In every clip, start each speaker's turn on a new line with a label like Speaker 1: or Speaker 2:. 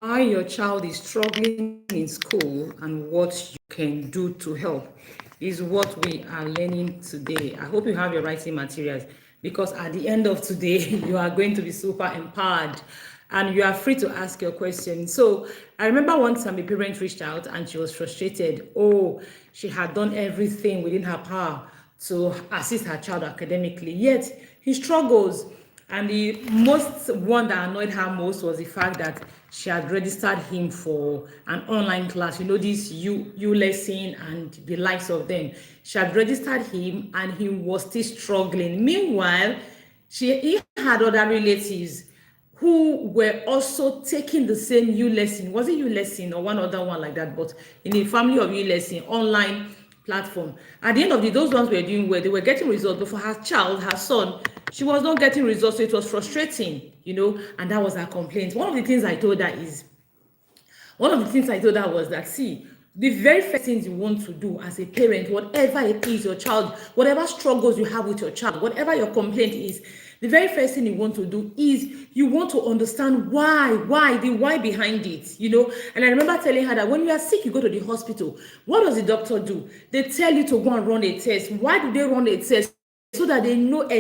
Speaker 1: why your child is struggling in school and what you can do to help is what we are learning today. I hope you have your writing materials because at the end of today, you are going to be super empowered and you are free to ask your question. So I remember one time a parent reached out and she was frustrated. Oh, she had done everything within her power to assist her child academically, yet he struggles. And the most one that annoyed her most was the fact that she had registered him for an online class, this you lesson and the likes of them. She had registered him and he was still struggling. Meanwhile, he had other relatives who were also taking the same U lesson. Was it U lesson or one other one like that? But in the family of U lesson, online platform. At the end of the those ones were doing well, they were getting results, but for her child, her son, she was not getting results, so it was frustrating, and that was her complaint. One of the things I told her was that, see, the very first things you want to do as a parent, whatever it is your child, whatever struggles you have with your child, whatever your complaint is, the very first thing you want to do is you want to understand the why behind it. And I remember telling her that when you are sick, you go to the hospital. What does the doctor do? They tell you to go and run a test. Why do they run a test? So that they know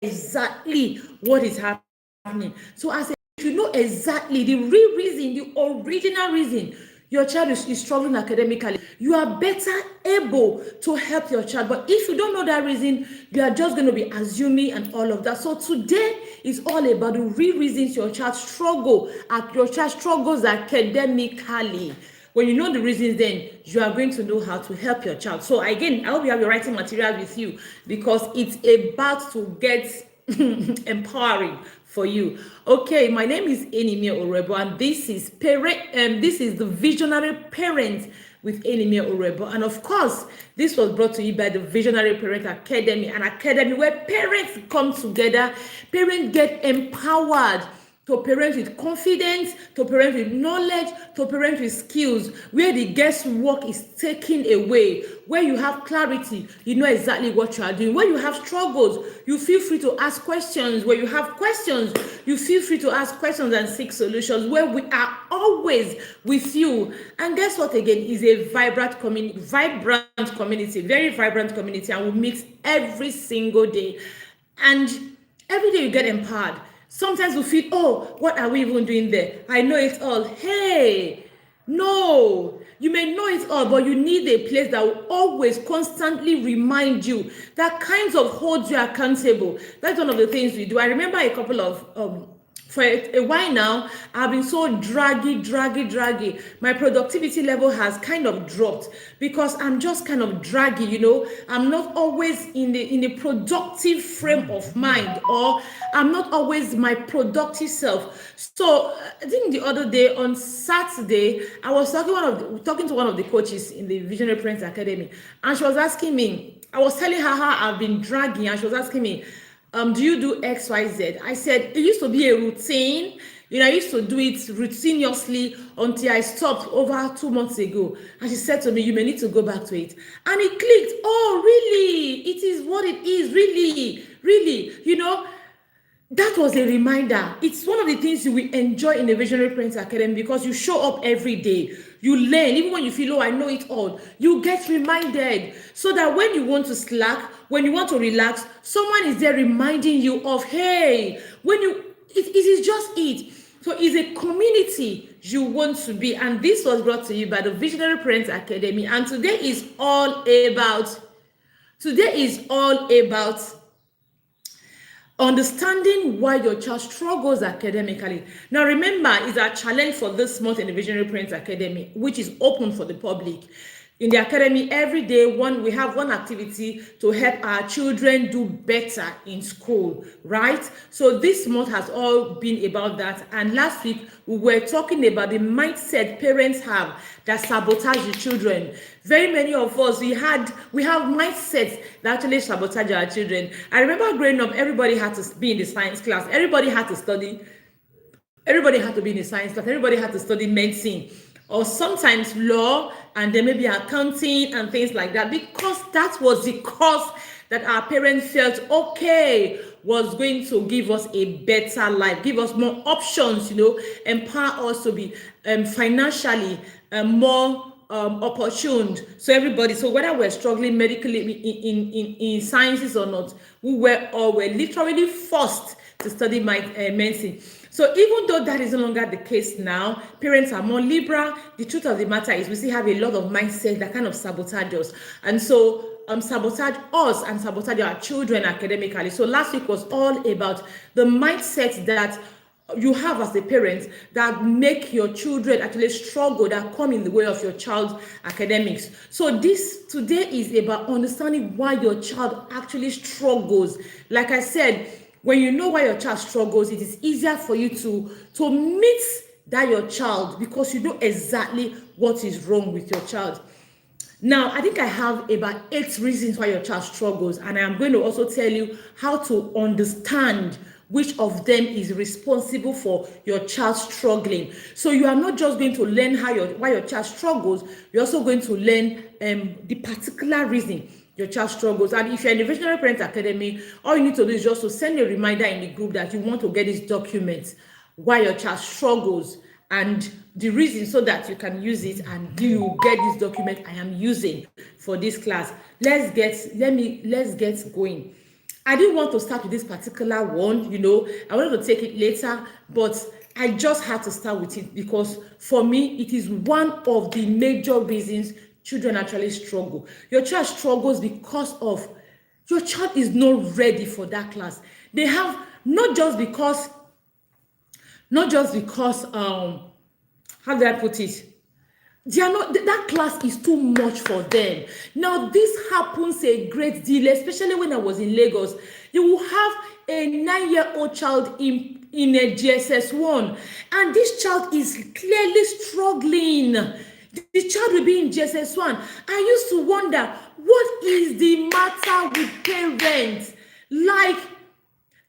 Speaker 1: exactly what is happening. So as a you know exactly the real reason, the original reason your child is struggling academically, you are better able to help your child. But if you don't know that reason, you are just going to be assuming and all of that. So today is all about the real reasons your child struggles academically. When you know the reasons, then you are going to know how to help your child. So again, I hope you have your writing material with you because it's about to get empowering for you. Okay, my name is Enimia Orebo, and this is the Visionary Parent with Enimia Orebo. And of course, this was brought to you by the Visionary Parent Academy, an academy where parents come together, parents get empowered to parent with confidence, to parent with knowledge, to parent with skills, where the guesswork is taken away, where you have clarity, you know exactly what you are doing. Where you have struggles, you feel free to ask questions. Where you have questions, you feel free to ask questions and seek solutions, where we are always with you. And guess what again? Is a vibrant community, very vibrant community, and we meet every single day. And every day you get empowered. Sometimes we feel, oh, what are we even doing there? I know it all. Hey, no, you may know it all, but you need a place that will always constantly remind you, that kinds of holds you accountable. That's one of the things we do. I remember a couple of for a while now, I've been so draggy. My productivity level has kind of dropped because I'm just kind of draggy. I'm not always in the productive frame of mind, or I'm not always my productive self. So I think the other day on Saturday, I was talking to one of the coaches in the Visionary Parents Academy, and she was asking me, I was telling her how I've been dragging, and she was asking me, do you do XYZ? I said, it used to be a routine. I used to do it routinely until I stopped over 2 months ago. And she said to me, you may need to go back to it. And it clicked. Oh, really? It is what it is. Really, really. That was a reminder. It's one of the things you will enjoy in the Visionary Parents Academy because you show up every day. You learn. Even when you feel, oh, I know it all, you get reminded so that when you want to slack, when you want to relax, someone is there reminding you of, hey, it is just it. So it's a community you want to be. And this was brought to you by the Visionary Parents Academy. And today is all about understanding why your child struggles academically. Now, remember, it's our challenge for this month in the Visionary Parents Academy, which is open for the public. In the academy, every day, we have one activity to help our children do better in school, right? So this month has all been about that. And last week, we were talking about the mindset parents have that sabotage the children. Very many of us, we have mindsets that actually sabotage our children. I remember growing up, everybody had to be in the science class. Everybody had to study. Everybody had to be in the science class. Everybody had to study medicine, or sometimes law, and then maybe accounting and things like that, because that was the course that our parents felt okay was going to give us a better life, give us more options, empower us to be financially more opportuned. So everybody, so whether we're struggling medically in sciences or not, we were literally forced to study medicine. So even though that is no longer the case now, parents are more liberal. The truth of the matter is we still have a lot of mindset that kind of sabotage us. And so sabotage us and sabotage our children academically. So last week was all about the mindset that you have as a parent that make your children actually struggle, that come in the way of your child's academics. So this today is about understanding why your child actually struggles. Like I said, when you know why your child struggles, it is easier for you to meet that your child, because you know exactly what is wrong with your child. Now, I think I have about 8 reasons why your child struggles, and I am going to also tell you how to understand which of them is responsible for your child struggling. So you are not just going to learn why your child struggles, you're also going to learn the particular reason your child struggles. And if you're in the Visionary Parent Academy, all you need to do is just to send a reminder in the group that you want to get this document, why your child struggles, and the reason, so that you can use it and you get this document I am using for this class. Let's get going. I didn't want to start with this particular one, I wanted to take it later, but I just had to start with it because for me, it is one of the major reasons children actually struggle. Your child struggles because of your child is not ready for that class. They have not just because how do I put it? They are not, that class is too much for them. Now, this happens a great deal, especially when I was in Lagos. You will have a 9-year-old child in a GSS1, and this child is clearly struggling. The child will be in GSS1. I used to wonder, what is the matter with parents? Like,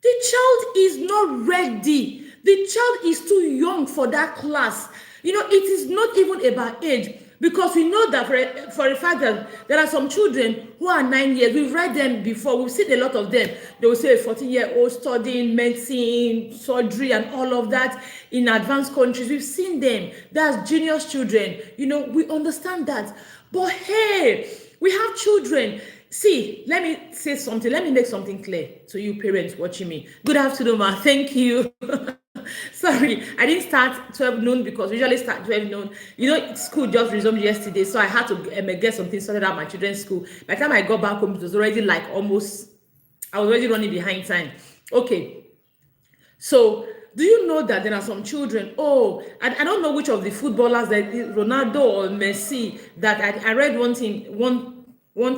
Speaker 1: the child is not ready. The child is too young for that class. It is not even about age, because we know that for a fact that there are some children who are 9 years. We've read them before. We've seen a lot of them. They will say a 14-year-old studying medicine, surgery, and all of that in advanced countries. We've seen them. That's genius children. We understand that. But hey, we have children. See, let me say something. Let me make something clear to you parents watching me. Good afternoon, ma. Thank you. Sorry, I didn't start 12 noon because we usually start 12 noon. School just resumed yesterday, so I had to get something sorted out my children's school. By the time I got back home, it was already I was already running behind time. Okay, so do you know that there are some children, I don't know which of the footballers, that Ronaldo or Messi, that I read one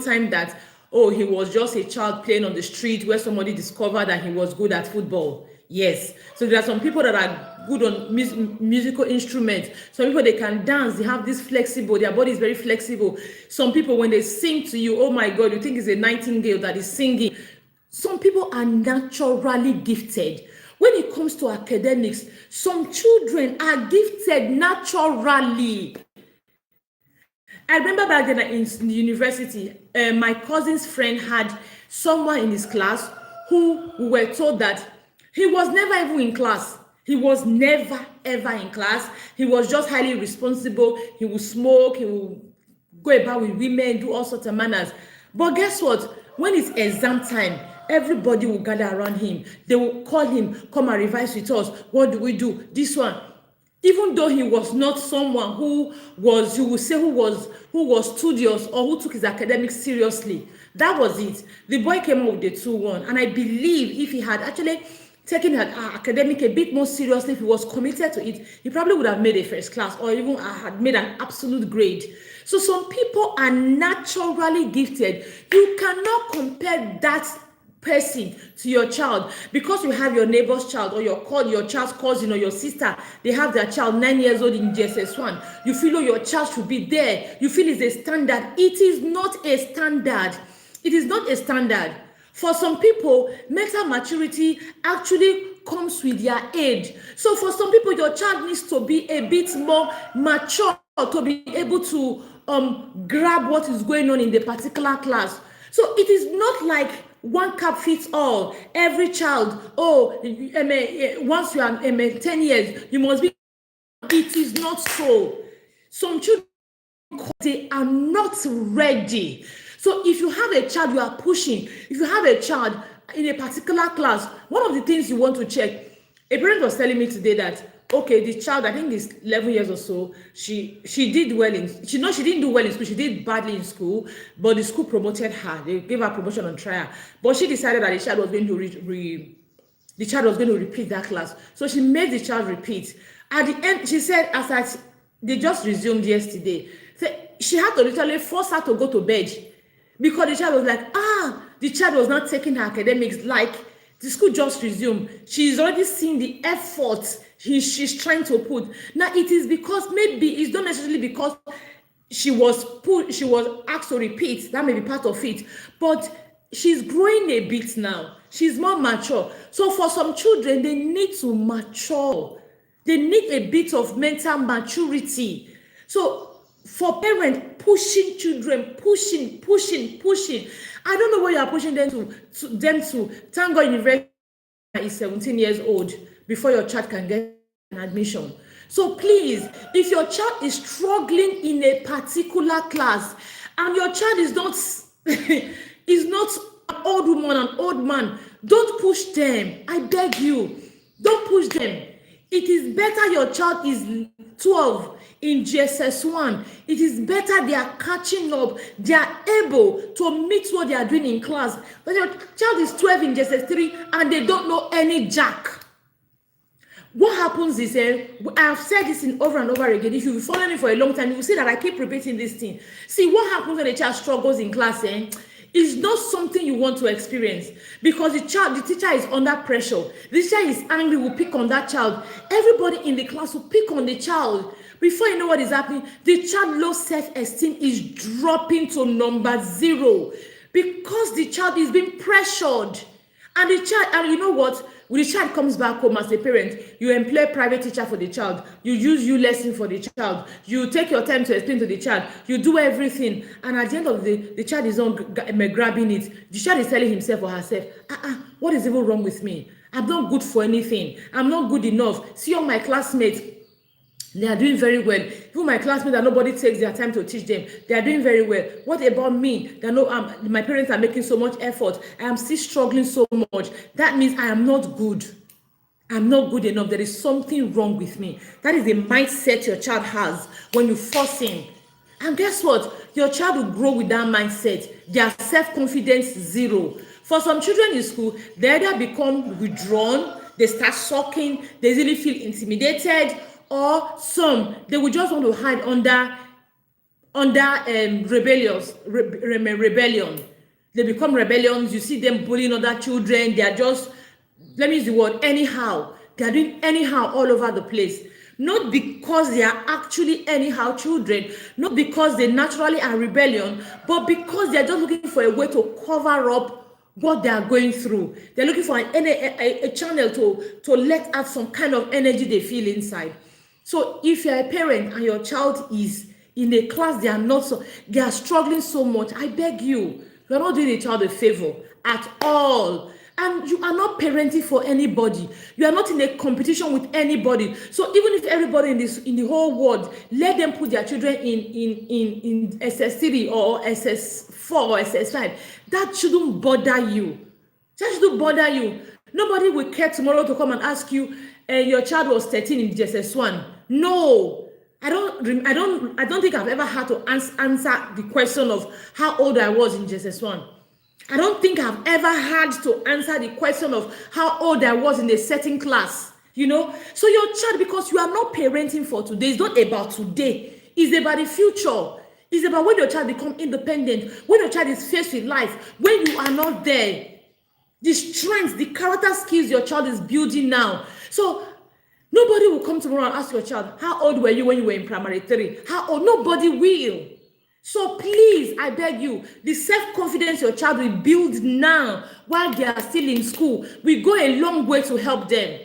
Speaker 1: time that, he was just a child playing on the street where somebody discovered that he was good at football. Yes. So there are some people that are good on musical instruments. Some people, they can dance. They have this flexible. Their body is very flexible. Some people, when they sing to you, oh my God, you think it's a nightingale that is singing. Some people are naturally gifted. When it comes to academics, some children are gifted naturally. I remember back then in the university, my cousin's friend had someone in his class who we were told that he was never even in class. He was never, ever in class. He was just highly responsible. He would smoke. He would go about with women, do all sorts of manners. But guess what? When it's exam time, everybody will gather around him. They will call him, come and revise with us. What do we do? This one. Even though he was not someone who was, you would say, who was studious or who took his academics seriously. That was it. The boy came up with the 2-1. And I believe if he had actually taking an academic a bit more seriously, if he was committed to it, he probably would have made a first class or even had made an absolute grade. So some people are naturally gifted. You cannot compare that person to your child because you have your neighbor's child or your child's cousin or your sister. They have their child 9 years old in GSS1. You feel your child should be there. You feel it's a standard. It is not a standard. It is not a standard. For some people, mental maturity actually comes with their age. So for some people, your child needs to be a bit more mature to be able to grab what is going on in the particular class. So it is not like one cap fits all. Every child, once you are 10 years, you must be. It is not so. Some children, they are not ready. So if you have a child you are pushing, if you have a child in a particular class, one of the things you want to check, a parent was telling me today that, okay, the child, I think is 11 years or so, she did well she didn't do well in school, she did badly in school, but the school promoted her, they gave her promotion on trial, but she decided that the child was going to repeat that class. So she made the child repeat. At the end, she said, they just resumed yesterday, she had to literally force her to go to bed because the child was like, the child was not taking her academics, like the school just resumed. She's already seen the effort she's trying to put. Now it is because maybe it's not necessarily because she was asked to repeat. That may be part of it, but she's growing a bit now. She's more mature. So for some children, they need to mature. They need a bit of mental maturity. So for parents, pushing children, pushing. I don't know what you are pushing them to. Thank God University is 17 years old before your child can get an admission. So please, if your child is struggling in a particular class and your child is not is not an old woman, an old man, don't push them. I beg you, don't push them. It is better your child is 12 in GSS1. It is better they are catching up. They are able to meet what they are doing in class. But your child is 12 in GSS3 and they don't know any jack. What happens is, I've said this over and over again. If you've been following me for a long time, you will see that I keep repeating this thing. See, what happens when a child struggles in class, is not something you want to experience, because the teacher is under pressure. The teacher is angry, will pick on that child. Everybody in the class will pick on the child. Before you know what is happening, the child low self-esteem is dropping to number 0 because the child is being pressured. And you know what? When the child comes back home as a parent, you employ private teacher for the child. You use lesson for the child. You take your time to explain to the child. You do everything. And at the end of the day, the child is not grabbing it. The child is telling himself or herself, what is even wrong with me? I'm not good for anything. I'm not good enough. See all my classmates. They are doing very well. Even my classmates that nobody takes their time to teach them, they are doing very well. What about me? That my parents are making so much effort. I am still struggling so much. That means I am not good. I'm not good enough. There is something wrong with me. That is the mindset your child has when you force him. And guess what? Your child will grow with that mindset. Their self-confidence 0. For some children in school, they either become withdrawn, they start sulking, they easily feel intimidated, or some, they will just want to hide under rebellion. They become rebellions. You see them bullying other children. They are just, let me use the word, anyhow. They are doing anyhow all over the place. Not because they are actually anyhow children, not because they naturally are rebellion, but because they are just looking for a way to cover up what they are going through. They're looking for a channel to let out some kind of energy they feel inside. So if you're a parent and your child is in a class they are struggling so much, I beg you, you're not doing the child a favor at all. And you are not parenting for anybody. You are not in a competition with anybody. So even if everybody in the whole world, let them put their children in SS3 or SS4 or SS5, that shouldn't bother you. That shouldn't bother you. Nobody will care tomorrow to come and ask you, your child was 13 in GSS1. No, I don't think I've ever had to answer the question of how old I was in GSS1. I don't think I've ever had to answer the question of how old I was in a certain class, So your child, because you are not parenting for today, it's not about today. It's about the future. It's about when your child becomes independent, when your child is faced with life, when you are not there. The strengths, the character skills your child is building now. So nobody will come tomorrow and ask your child, how old were you when you were in primary 3? How old? Nobody will. So please, I beg you, the self-confidence your child will build now while they are still in school will go a long way to help them.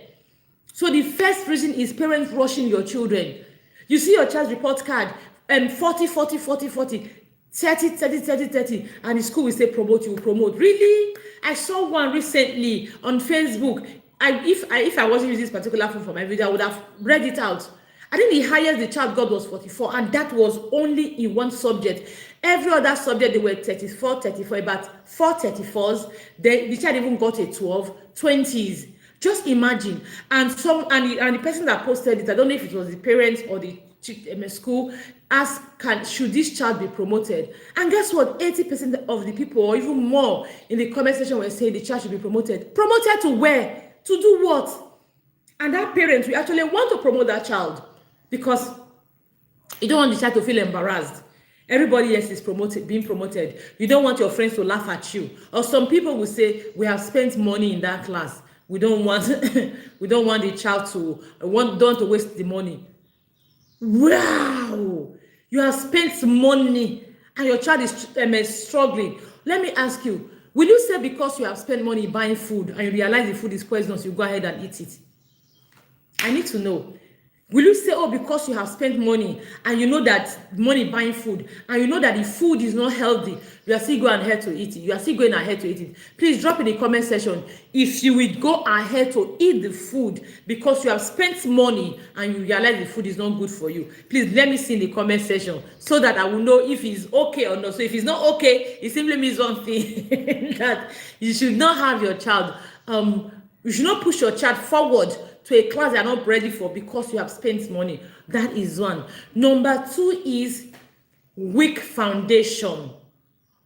Speaker 1: So the first reason is parents rushing your children. You see your child's report card, 40. 30, and the school will say promote, you will promote. Really? I saw one recently on Facebook. If I wasn't using this particular phone for my video, I would have read it out. I think the highest the child got was 44, and that was only in one subject. Every other subject they were 34, about 4 34s. The child even got a 12, 20s. Just imagine. And the person that posted it, I don't know if it was the parents or the school, asked, should this child be promoted? And guess what? 80% of the people, or even more, in the comment section were saying the child should be promoted. Promoted to where? To do what? And that parent, we actually want to promote that child because you don't want the child to feel embarrassed. Everybody else is being promoted. You don't want your friends to laugh at you. Or some people will say, we have spent money in that class. We don't want we don't want the child to don't to waste the money. Wow, you have spent money and your child is struggling. Let me ask you, will you say because you have spent money buying food and you realize the food is poisonous, you go ahead and eat it? I need to know. Will you say, oh, because you have spent money and you know that money buying food and you know that the food is not healthy, you are still going ahead to eat it? You are still going ahead to eat it? Please drop in the comment section if you will go ahead to eat the food because you have spent money and you realize the food is not good for you. Please let me see in the comment section so that I will know if it's okay or not. So if it's not okay, it simply means one thing that you should not have your child. You should not push your child forward to a class they are not ready for because you have spent money. That is one. Number two is weak foundation.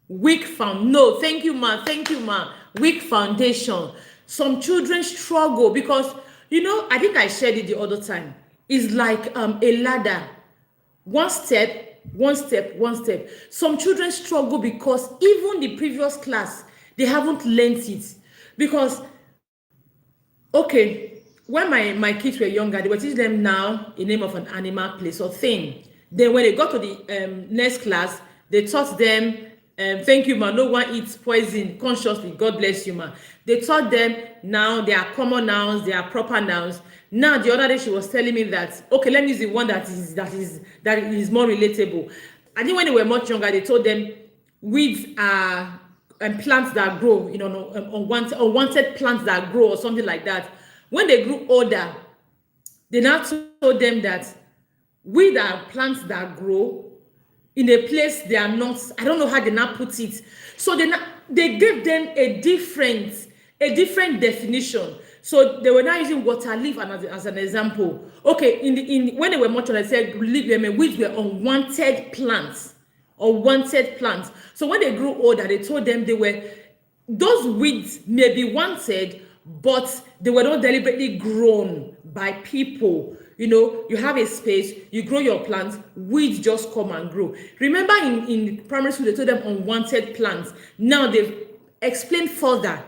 Speaker 1: No, thank you, ma. Weak foundation. Some children struggle because, I think I shared it the other time. It's like a ladder. One step. Some children struggle because even the previous class, they haven't learned it. Because, okay, when my kids were younger, they were teaching them now a name of an animal, place, or thing. Then when they got to the next class, they taught them, thank you, ma, no one eats poison consciously, God bless you, ma. They taught them now they are common nouns, they are proper nouns. Now, the other day she was telling me that, okay, let me use the one that is more relatable. I think when they were much younger, they told them weeds are plants that grow, unwanted plants that grow or something like that. When they grew older, they now told them that weeds are plants that grow in a place they are not. I don't know how they now put it. So they gave them a different definition. So they were now using water leaf as an example. Okay, when they were much older, they said weeds were unwanted plants. So when they grew older, they told them those weeds may be wanted, but they were not deliberately grown by people. You have a space, you grow your plants, weeds just come and grow. Remember in primary school, they told them unwanted plants. Now they've explained further.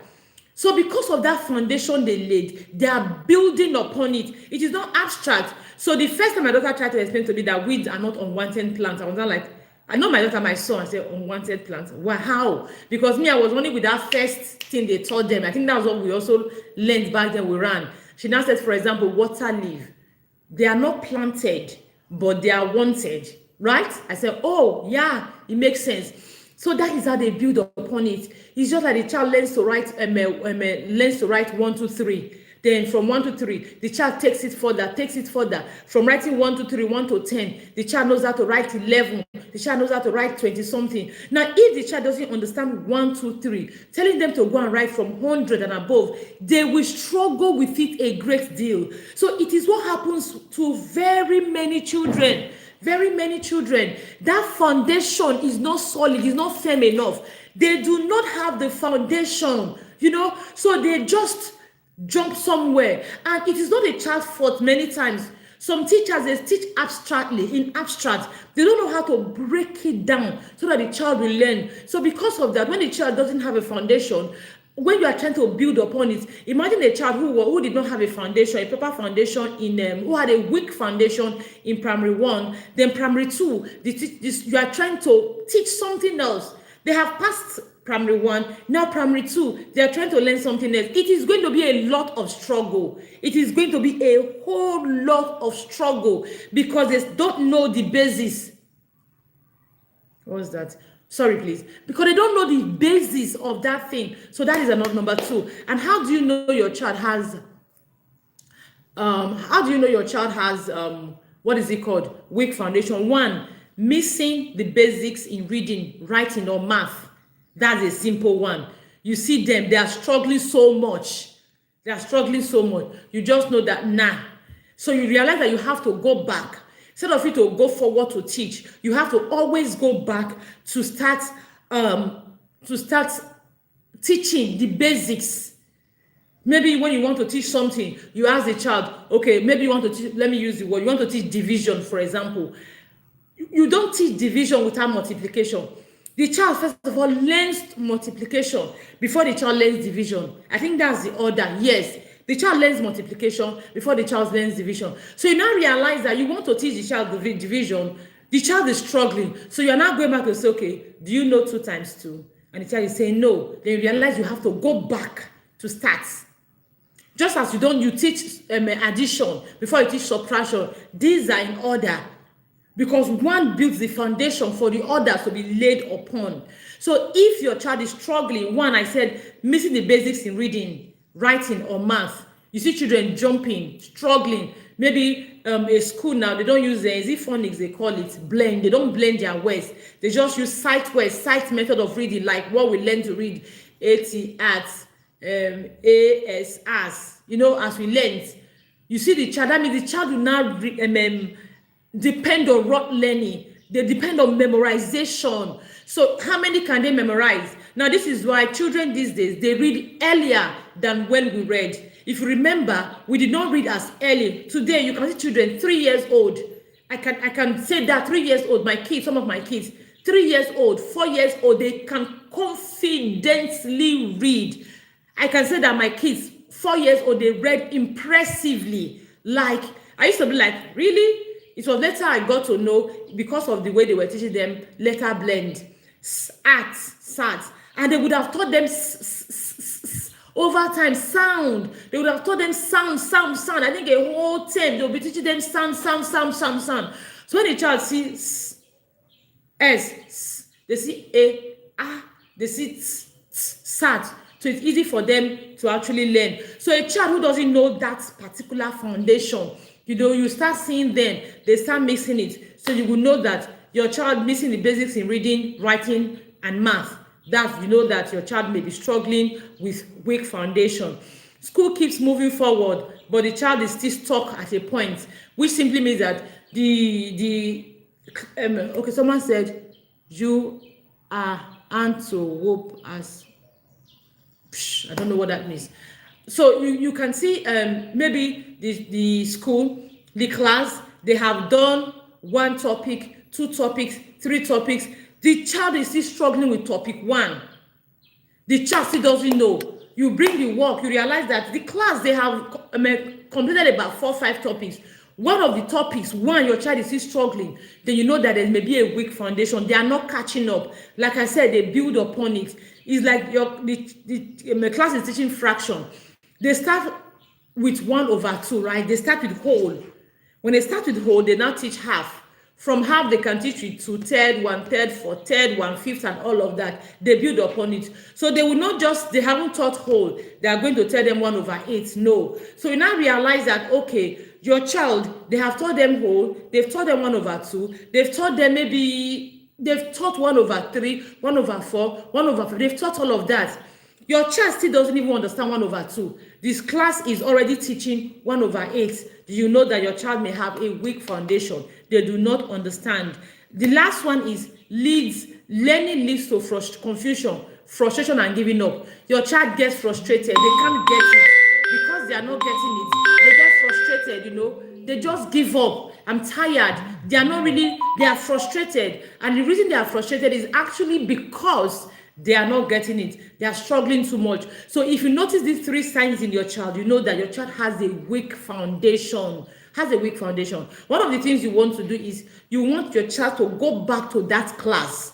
Speaker 1: So because of that foundation they laid, they are building upon it. It is not abstract. So the first time my daughter tried to explain to me that weeds are not unwanted plants, I was not like, I know my daughter, my son, I said unwanted plants. Why? How? Because I was only with that first thing they taught them. I think that was what we also learned back then we ran. She now said, for example, water leaf. They are not planted, but they are wanted, right? I said, oh, yeah, it makes sense. So that is how they build upon it. It's just like the child learns to write 1, 2, 3. Then from 1 to 3, the child takes it further. From writing 1 to 3, 1 to 10, the child knows how to write 11. The child knows how to write 20 something. Now, if the child doesn't understand 1, 2, 3, telling them to go and write from 100 and above, they will struggle with it a great deal. So it is what happens to very many children. That foundation is not solid, is not firm enough. They do not have the foundation, so they just jump somewhere. And it is not a child's fault many times. Some teachers, they teach in abstract. They don't know how to break it down so that the child will learn. So because of that, when the child doesn't have a foundation, when you are trying to build upon it, imagine a child who did not have a foundation, a proper foundation who had a weak foundation in primary 1, then primary 2, you are trying to teach something else. They have passed primary 1, now primary 2, they are trying to learn something else. It is going to be a lot of struggle. It is going to be a whole lot of struggle because they don't know the basis. What's that? Sorry, please. Because they don't know the basis of that thing. So that is another number two. And how do you know your child has what is it called, weak foundation? One, missing the basics in reading, writing, or math. That's a simple one. You see them, they are struggling so much. You just know that so you realize that you have to go back. Instead of you to go forward to teach, you have to always go back to start teaching the basics. Maybe when you want to teach something, you ask the child, okay, maybe you want to teach, let me use the word, you want to teach division, for example. You don't teach division without multiplication. The child, first of all, learns multiplication before the child learns division. I think that's the order. Yes, the child learns multiplication before the child learns division. So you now realize that you want to teach the child division, the child is struggling. So you're now going back to say, okay, do you know 2 times 2? And the child is saying no. Then you realize you have to go back to start. Just as you teach addition before you teach subtraction. These are in order, because one builds the foundation for the others to be laid upon. So if your child is struggling, one, I said, missing the basics in reading, writing, or math. You see children jumping, struggling. Maybe a school now, they don't use is it phonics, they call it blend. They don't blend their words. They just use sight words, sight method of reading, like what we learn to read, AT, AT, AS, as, as we learned. You see the child, that means the child will now depend on rote learning. They depend on memorization. So how many can they memorize? Now, this is why children these days, they read earlier than when we read. If you remember, we did not read as early. Today, you can see children 3 years old. I can say that 3 years old, some of my kids, 3 years old, 4 years old, they can confidently read. I can say that my kids, 4 years old, they read impressively. Like, I used to be like, really? It was later I got to know, because of the way they were teaching them, letter blend, sat, and they would have taught them over time, sound. They would have taught them sound. I think a whole term, they'll be teaching them sound. So when a child sees S, they see A, they see sat. So it's easy for them to actually learn. So a child who doesn't know that particular foundation, you start seeing them, they start mixing it. So you will know that your child missing the basics in reading, writing, and math. That you know that your child may be struggling with weak foundation. School keeps moving forward, but the child is still stuck at a point, which simply means that okay, someone said you aren't to whoop as. I don't know what that means. So you can see maybe the school, the class, they have done 1 topic, 2 topics, 3 topics. The child is still struggling with topic 1. The child still doesn't know. You bring the work, you realize that the class, they have completed about 4 or 5 topics. One of the topics, your child is still struggling, then you know that there may be a weak foundation. They are not catching up. Like I said, they build upon it. It's like the class is teaching fraction. They start with 1/2, right? They start with whole. When they start with whole, they now teach half. From half, they can teach with 2/3, 1/3, 4/3, 1/5, and all of that. They build upon it. So they will not they haven't taught whole. They are going to tell them 1/8. No. So you now realize that, okay, your child, they have taught them whole. They've taught them 1/2. They've taught them they've taught 1/3, 1/4, 1/5. They've taught all of that. Your child still doesn't even understand 1/2. This class is already teaching 1/8. Do you know that your child may have a weak foundation? They do not understand. The last one is learning leads to confusion, frustration, and giving up. Your child gets frustrated. They can't get it because they are not getting it. They get frustrated, they just give up. I'm tired. They are frustrated. And the reason they are frustrated is actually because they are not getting it. They are struggling too much. So if you notice these 3 signs in your child, you know that your child has a weak foundation. One of the things you want to do is you want your child to go back to that class.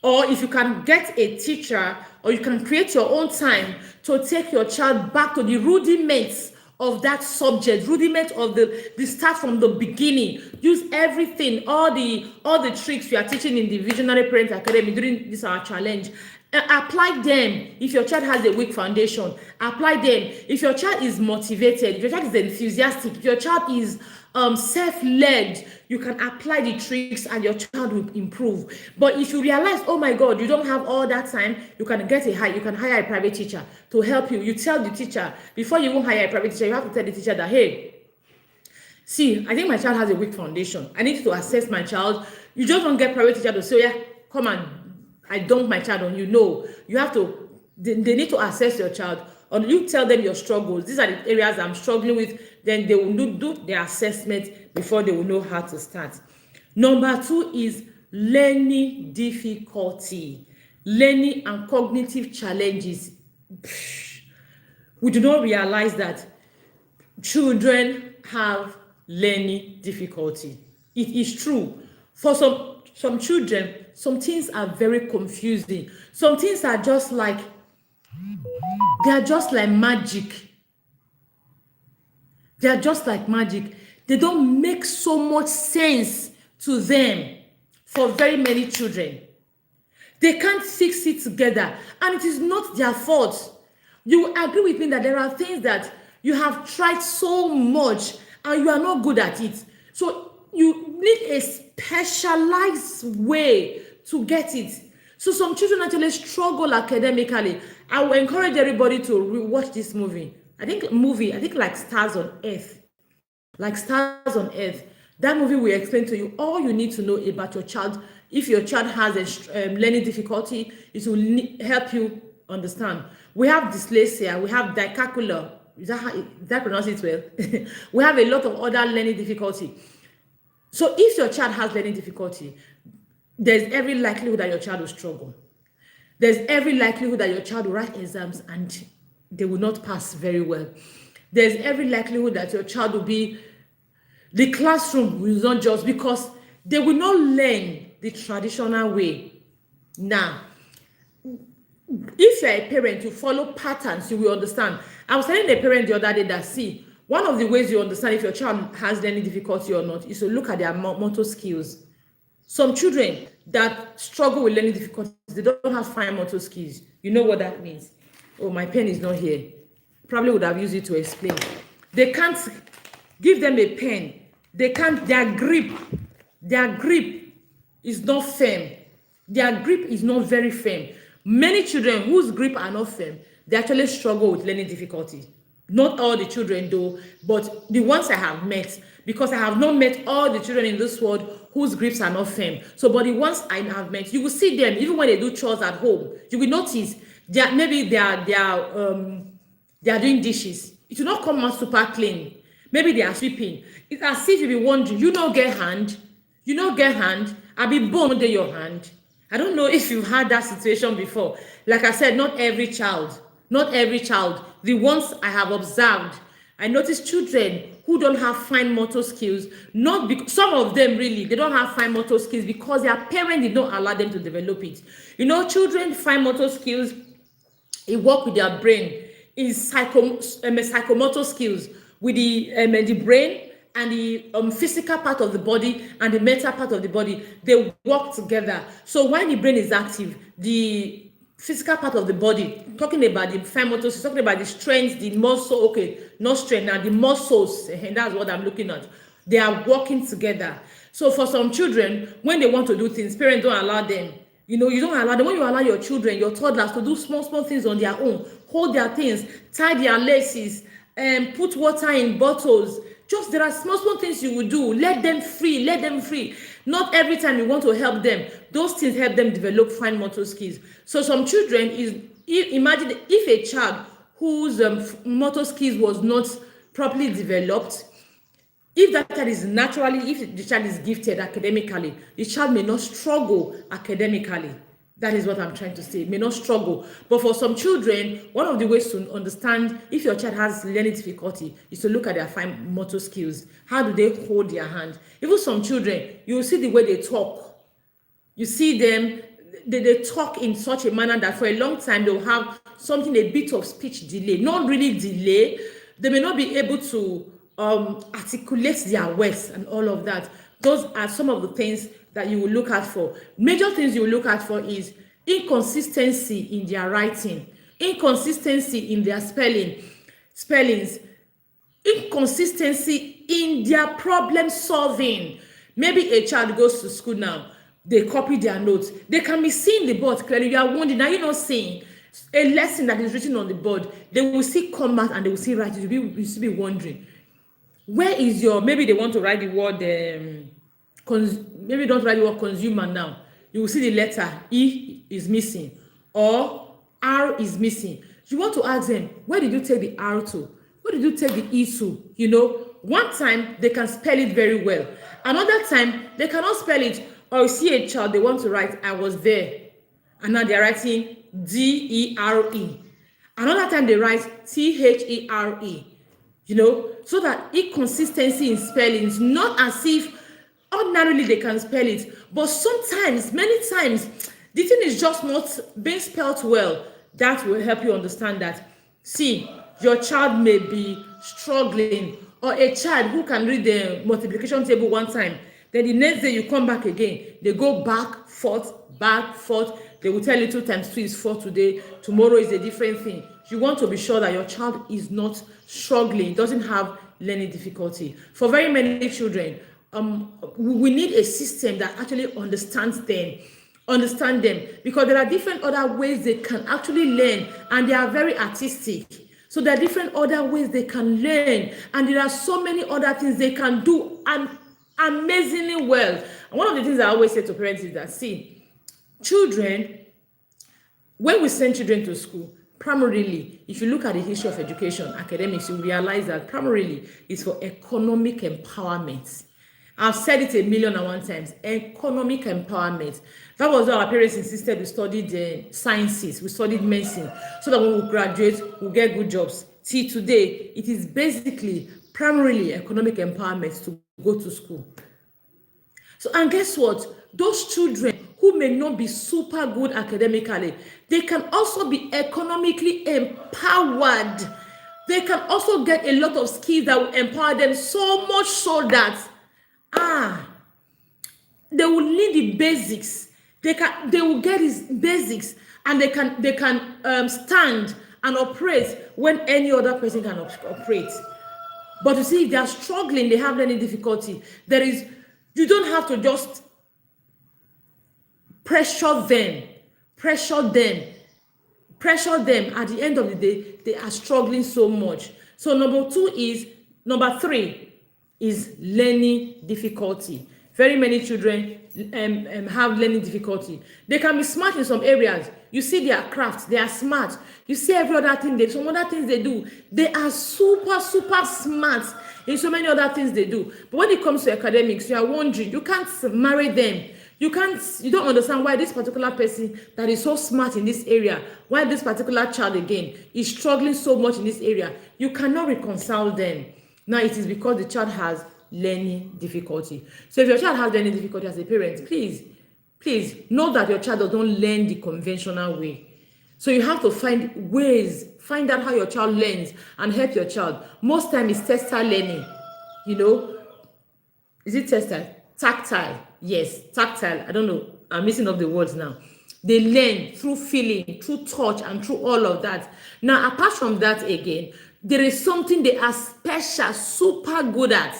Speaker 1: Or if you can get a teacher, or you can create your own time to take your child back to the rudiments of that subject, rudiment of the start from the beginning. Use everything, all the tricks we are teaching in the Visionary Parent Academy during this our challenge. Apply them. If your child has a weak foundation, apply them. If your child is motivated, if your child is enthusiastic, if your child is self-led, you can apply the tricks and your child will improve. But if you realize, oh my God, you don't have all that time, you can hire a private teacher to help you. You tell the teacher, before you even hire a private teacher, you have to tell the teacher that, hey, see, I think my child has a weak foundation. I need to assess my child. You just don't get private teacher to say, yeah, come on, I dump my child on you. No, you have to, they need to assess your child. Or you tell them your struggles. These are the areas I'm struggling with. Then they will do their assessment before they will know how to start. Number 2 is learning difficulty. Learning and cognitive challenges. We do not realize that children have learning difficulty. It is true. For some children, some things are very confusing. Some things are just like, they are just like magic. They are just like magic. They don't make so much sense to them for very many children. They can't fix it together, and it is not their fault. You will agree with me that there are things that you have tried so much and you are not good at it. So you need a specialized way to get it. So some children actually struggle academically. I will encourage everybody to watch this movie. I think like Stars on Earth. Like Stars on Earth. That movie will explain to you all you need to know about your child. If your child has a learning difficulty, it will help you understand. We have dyslexia, we have dyscalculia. Is that pronounce it well? We have a lot of other learning difficulty. So if your child has learning difficulty, there's every likelihood that your child will struggle. There's every likelihood that your child will write exams and they will not pass very well. There's every likelihood that your child will be, the classroom will not just, because they will not learn the traditional way. Now, if you're a parent, you follow patterns, you will understand. I was telling a parent the other day that, see, one of the ways you understand if your child has learning difficulty or not is to look at their motor skills. Some children that struggle with learning difficulties, they don't have fine motor skills. You know what that means? Oh, my pen is not here. Probably would have used it to explain. They can't give them a pen. They can't, their grip is not firm. Their grip is not very firm. Many children whose grip are not firm, they actually struggle with learning difficulties. Not all the children though, but the ones I have met, because I have not met all the children in this world whose grips are not firm. So, but the ones I have met, you will see them even when they do chores at home. You will notice that maybe they are doing dishes. It will not come out super clean. Maybe they are sweeping. It's as if you be wondering, you don't get hand. I be born under your hand. I don't know if you've had that situation before. Like I said, not every child. The ones I have observed, I noticed children who don't have fine motor skills, not because some of them really, they don't have fine motor skills because their parents did not allow them to develop it. You know, children fine motor skills, it work with their brain. Is psychomotor skills with the brain and the physical part of the body and the mental part of the body, they work together. So when the brain is active, the physical part of the body, talking about the fine motor, talking about the strength, the muscle, okay, not strength, now the muscles, and that's what I'm looking at. They are working together. So for some children, when they want to do things, parents don't allow them. You know, you don't allow them. When you allow your children, your toddlers to do small things on their own, hold their things, tie their laces, put water in bottles. Just there are small things you will do. Let them free. Not every time you want to help them. Those things help them develop fine motor skills. So some children imagine if a child whose motor skills was not properly developed, if that child is if the child is gifted academically, the child may not struggle academically. That is what I'm trying to say, may not struggle. But for some children, one of the ways to understand if your child has learning difficulty is to look at their fine motor skills. How do they hold their hand? Even some children, you will see the way they talk. You see them, they talk in such a manner that for a long time they'll have a bit of speech delay. Not really delay, They may not be able to articulate their words and all of that. Those are some of the things that you will look at for. Major things you will look at for is inconsistency in their writing, inconsistency in their spellings, inconsistency in their problem solving. Maybe a child goes to school now, they copy their notes. They can be seeing the board clearly. You are wondering, are you not seeing a lesson that is written on the board? They will see commas and they will see write it. You will be wondering, where is your, maybe they want to write the word, maybe don't write the word consumer now. You will see the letter E is missing or R is missing. You want to ask them, where did you take the R to? Where did you take the E to? You know, one time they can spell it very well. Another time they cannot spell it. Or you see a child, they want to write, I was there. And now they're writing D-E-R-E. Another time they write T-H-E-R-E. You know, so that inconsistency in spellings, not as if ordinarily they can spell it, but sometimes, many times, the thing is just not being spelled well. That will help you understand that. See, your child may be struggling, or a child who can read the multiplication table one time, then the next day you come back again, they go back, forth. They will tell you 2 times 2 is 4 today, tomorrow is a different thing. You want to be sure that your child is not struggling, doesn't have learning difficulty. For very many children, we need a system that actually understand them, because there are different other ways they can actually learn, and they are very artistic. So there are different other ways they can learn, and there are so many other things they can do and amazingly well. And one of the things I always say to parents is that, see, children, when we send children to school, primarily, if you look at the history of education, academics, you realize that primarily it's for economic empowerment. I've said it 1,000,001 times, economic empowerment. That was why our parents insisted we studied sciences, we studied medicine, so that when we graduate, we'll get good jobs. See, today, it is basically primarily economic empowerment to go to school. So, and guess what? Those children who may not be super good academically, they can also be economically empowered. They can also get a lot of skills that will empower them, so much so that they will need the basics. They will get these basics, and they can stand and operate when any other person can operate. But you see, if they are struggling, they have learning difficulty, you don't have to just pressure them. At the end of the day, they are struggling so much. So number 3 is learning difficulty. Very many children have learning difficulty. They can be smart in some areas. You see their craft, they are smart. You see every other thing, some other things they do. They are super, super smart in so many other things they do. But when it comes to academics, you are wondering, you can't marry them. You don't understand why this particular person that is so smart in this area, why this particular child again is struggling so much in this area. You cannot reconcile them. Now it is because the child has learning difficulty. So if your child has learning difficulty as a parent, please know that your child doesn't learn the conventional way. So you have to find out how your child learns and help your child. Most time it's tactile learning. You know, is it tactile? Yes, tactile. I don't know. I'm missing up the words now. They learn through feeling, through touch, and through all of that. Now, apart from that, again, there is something they are special, super good at.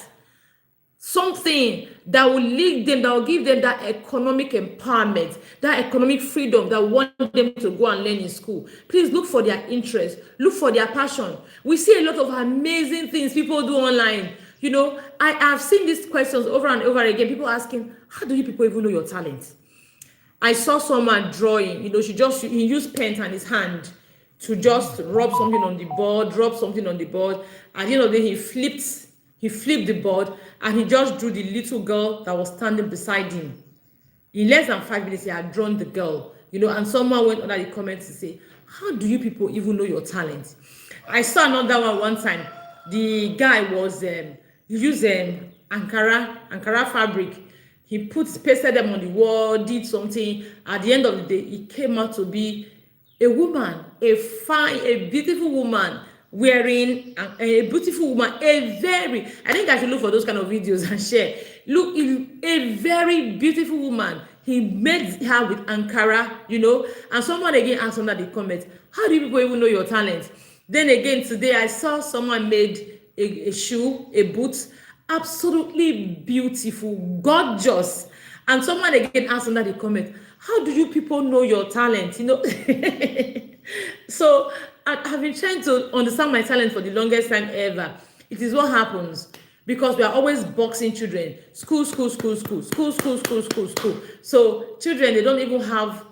Speaker 1: Something that will lead them, that will give them that economic empowerment, that economic freedom that want them to go and learn in school. Please look for their interest, look for their passion. We see a lot of amazing things people do online. You know, I have seen these questions over and over again. People asking, how do you people even know your talent? I saw someone drawing, you know, he used pen and his hand to just rub something on the board, At the end of the day, he flipped the board, and he just drew the little girl that was standing beside him. In less than 5 minutes, he had drawn the girl, you know, and someone went under the comments to say, how do you people even know your talent? I saw another one time. The guy was, he used Ankara fabric. He pasted them on the wall, did something. At the end of the day, it came out to be a woman, a beautiful woman wearing a beautiful woman, I think I should look for those kind of videos and share. Look, a very beautiful woman. He made her with Ankara, and someone again asked under the comment, how do people even know your talent? Then again, today I saw someone made a shoe, a boot, absolutely beautiful, gorgeous. And someone again asked under the comment, how do you people know your talent? So I've been trying to understand my talent for the longest time ever. It is what happens because we are always boxing children. School. So children, they don't even have,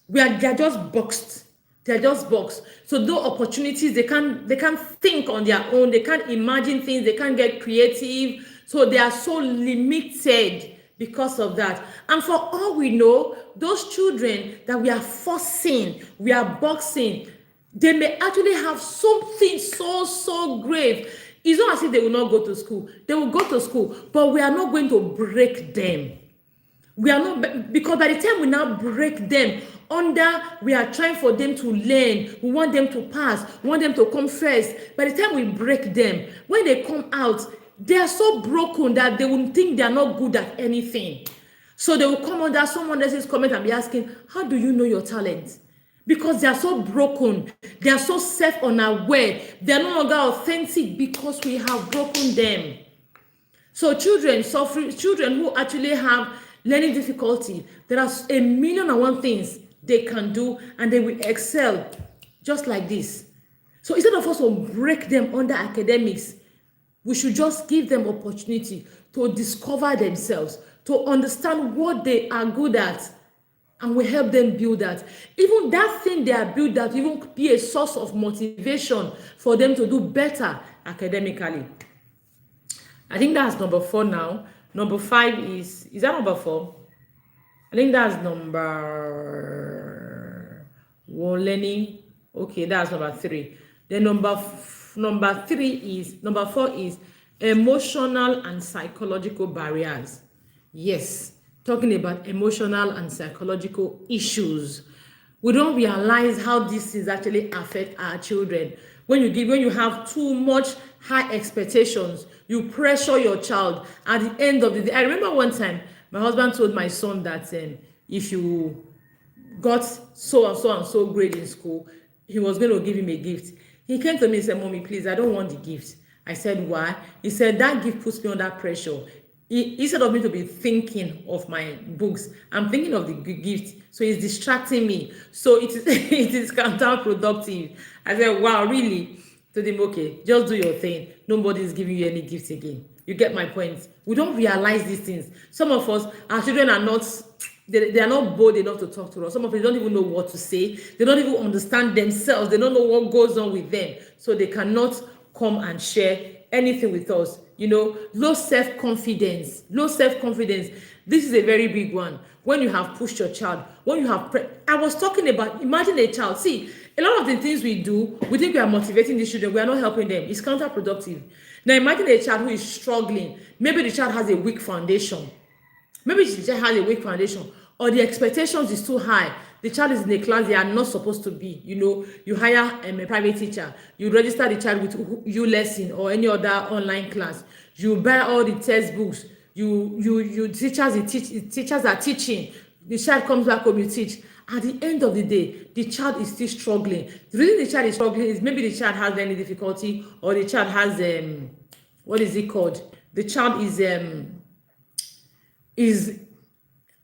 Speaker 1: they're just boxed. They're just boxed. So those opportunities, they can't think on their own. They can't imagine things. They can't get creative. So they are so limited because of that. And for all we know, those children that we are forcing, we are boxing, they may actually have something so grave. It's not as if they will not go to school. They will go to school, but we are not going to break them. We are not, because by the time we now break them we are trying for them to learn, we want them to pass, we want them to come first. By the time we break them, when they come out, they are so broken that they will think they are not good at anything. So they will come under someone else's comment and be asking, how do you know your talent? Because they are so broken, they are so self-unaware, they are no longer authentic because we have broken them. So children who actually have learning difficulty, there are 1,000,001 things they can do and they will excel just like this. So instead of us to break them under academics, we should just give them opportunity to discover themselves, to understand what they are good at, and we help them build that. Even that thing they are good at even be a source of motivation for them to do better academically. I think that's number 4 now. Number 5 is that number 4? I think that's number 1, learning. Okay, that's number 3. Then number 4 is emotional and psychological barriers. Yes, talking about emotional and psychological issues. We don't realize how these things actually affect our children. When you have too much high expectations, you pressure your child. At the end of the day, I remember one time my husband told my son that if you got so and so grade in school, he was going to give him a gift. He came to me and said, Mommy, please, I don't want the gift. I said, why? He said, that gift puts me under pressure. Instead of me to be thinking of my books, I'm thinking of the gift. So it's distracting me. So it is counterproductive. I said, wow, really? To them, okay, just do your thing. Nobody's giving you any gifts again. You get my point? We don't realize these things. Some of us, our children are not, they are not bold enough to talk to us. Some of them don't even know what to say. They don't even understand themselves. They don't know what goes on with them. So they cannot come and share anything with us. Low self-confidence. This is a very big one. When you have pushed your child, I was talking about, imagine a child. See, a lot of the things we do, we think we are motivating these children. We are not helping them. It's counterproductive. Now imagine a child who is struggling. Maybe the child has a weak foundation. Or the expectations is too high. The child is in a class they are not supposed to be. You hire a private teacher. You register the child with ULesson or any other online class. You buy all the textbooks. Teachers are teaching. The child comes back home, you teach. At the end of the day, the child is still struggling. The reason the child is struggling is maybe the child has any difficulty, or the child has what is it called? The child is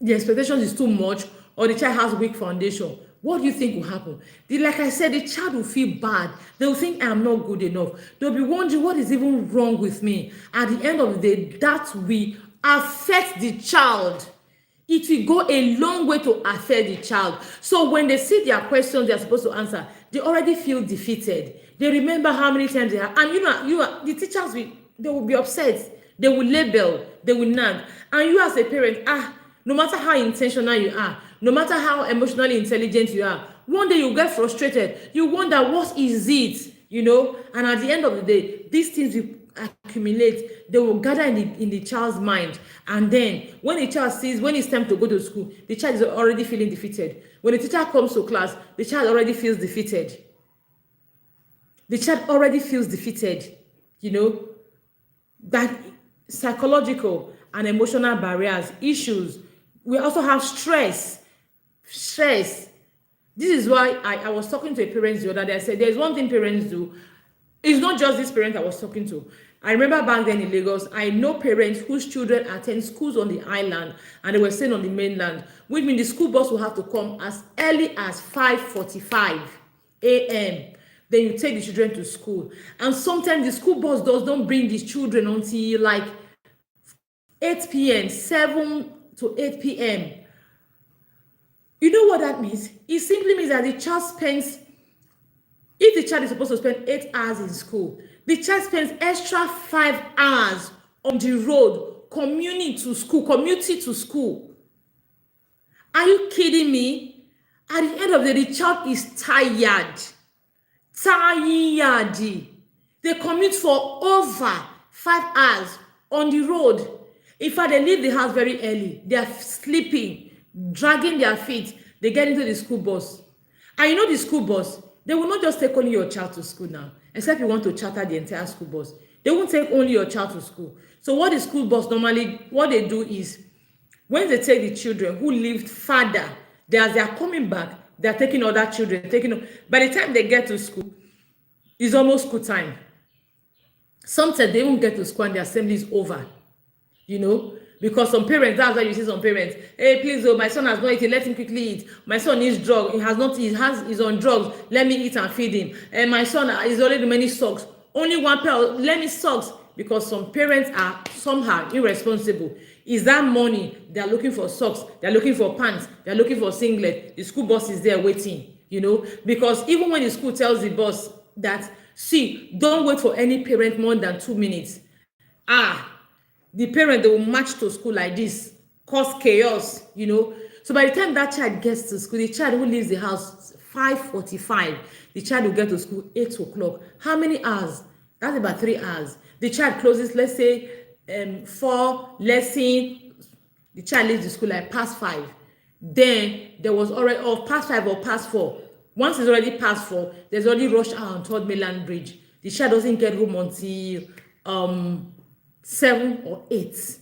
Speaker 1: the expectation is too much, or the child has weak foundation. What do you think will happen? Like I said, the child will feel bad. They will think I am not good enough. They'll be wondering what is even wrong with me. At the end of the day, that will affect the child. It will go a long way to affect the child. So when they see their questions they are supposed to answer, they already feel defeated. They remember how many times they have, and the teachers they will be upset. They will label, they will nag. And you as a parent, no matter how intentional you are, no matter how emotionally intelligent you are, one day you get frustrated. You wonder, what is it? And at the end of the day, these things will accumulate. They will gather in the child's mind. And then when the child sees, when it's time to go to school, the child is already feeling defeated. When the teacher comes to class, the child already feels defeated. The child already feels defeated, you know, that psychological and emotional barriers, issues. We also have stress. Stress. This is why I was talking to a parent the other day. I said, there's one thing parents do. It's not just this parent I was talking to. I remember back then in Lagos, I know parents whose children attend schools on the island and they were staying on the mainland, which means the school bus will have to come as early as 5:45 a.m. Then you take the children to school. And sometimes the school bus does not bring the children until like 8 p.m., 7 to 8 p.m. You know what that means? It simply means that the child spends, if the child is supposed to spend 8 hours in school, the child spends extra 5 hours on the road commuting to school. Are you kidding me? At the end of the day, the child is tired. They commute for over 5 hours on the road. In fact, they leave the house very early. They are sleeping, dragging their feet. They get into the school bus. And you know the school bus, they will not just take only your child to school now, except you want to charter the entire school bus. They won't take only your child to school. So what the school bus normally, what they do is, when they take the children who lived farther, as they are coming back, they are taking other children. By the time they get to school, it's almost school time. Sometimes they won't get to school and the assembly is over. You know, because some parents, that's why you see some parents, hey, please, oh, my son has not eaten, let him quickly eat. My son needs drugs, he's on drugs, let me eat and feed him. And my son is already many socks, only one pair, let me socks. Because some parents are somehow irresponsible. Is that money? They're looking for socks, they're looking for pants, they're looking for singlet. The school bus is there waiting, you know, because even when the school tells the bus that, see, don't wait for any parent more than 2 minutes. The parent, they will march to school like this, cause chaos, you know. So by the time that child gets to school, the child who leaves the house 5:45, the child will get to school 8 o'clock. How many hours? That's about 3 hours. The child closes, let's say, 4 lessons. The child leaves the school like past 5. Then there was already, past 5 or past 4. Once it's already past 4, there's already rush hour on Third Mainland Bridge. The child doesn't get home until 7 or 8.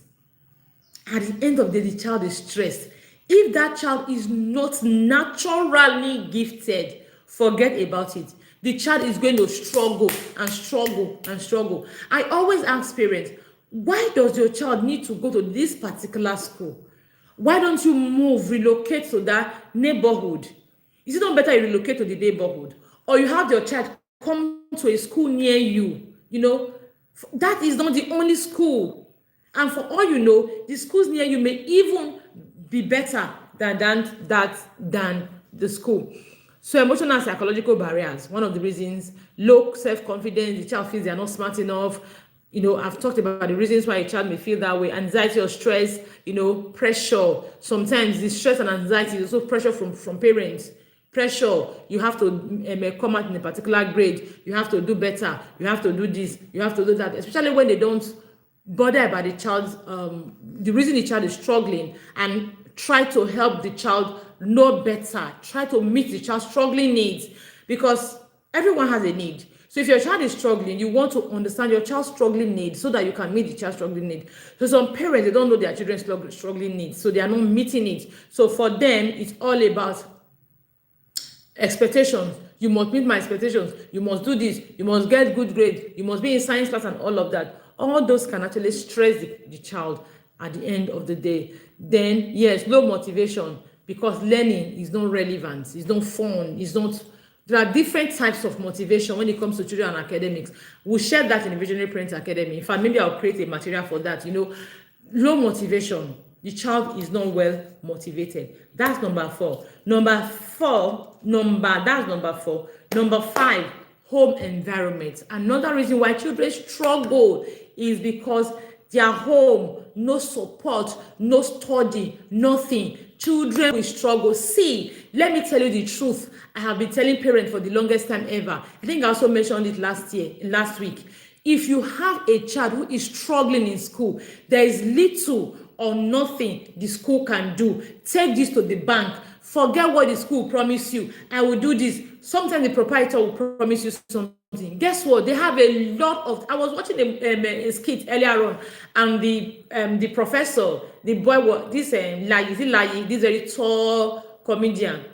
Speaker 1: At the end of the day, the child is stressed. If that child is not naturally gifted, forget about it. The child is going to struggle and struggle and struggle. I always ask parents, why does your child need to go to this particular school? Why don't you relocate to that neighborhood? Is it not better you relocate to the neighborhood? Or you have your child come to a school near you, you know? That is not the only school. And for all you know, the schools near you may even be better than the school. So emotional and psychological barriers, one of the reasons, low self-confidence, the child feels they are not smart enough. You know, I've talked about the reasons why a child may feel that way, anxiety or stress, you know, pressure. Sometimes the stress and anxiety is also pressure from parents. Pressure, you have to come out in a particular grade, you have to do better, you have to do this, you have to do that, especially when they don't bother about the child's, the reason the child is struggling, and try to help the child know better, try to meet the child's struggling needs, because everyone has a need. So if your child is struggling, you want to understand your child's struggling needs so that you can meet the child's struggling need. So some parents, they don't know their children's struggling needs, so they are not meeting it. So for them, it's all about expectations. You must meet my expectations, you must do this, you must get good grades, you must be in science class, and all of that. All those can actually stress the child at the end of the day. Then yes, low motivation, because learning is not relevant, it's not fun, it's not. There are different types of motivation when it comes to children and academics. We'll share that in the Visionary Parents Academy. In fact, maybe I'll create a material for that. You know, low motivation, the child is not well motivated. That's number 4. Number 5, home environment. Another reason why children struggle is because their home, no support, no study, nothing. Children will struggle. See, let me tell you the truth. I have been telling parents for the longest time ever. I think I also mentioned it last week. If you have a child who is struggling in school, there is little or nothing the school can do. Take this to the bank. Forget what the school promised you. I will do this. Sometimes the proprietor will promise you something Guess what? They have a lot of. I was watching a skit earlier on, and the professor, the boy, was this Lai, is it Lai? This very tall comedian,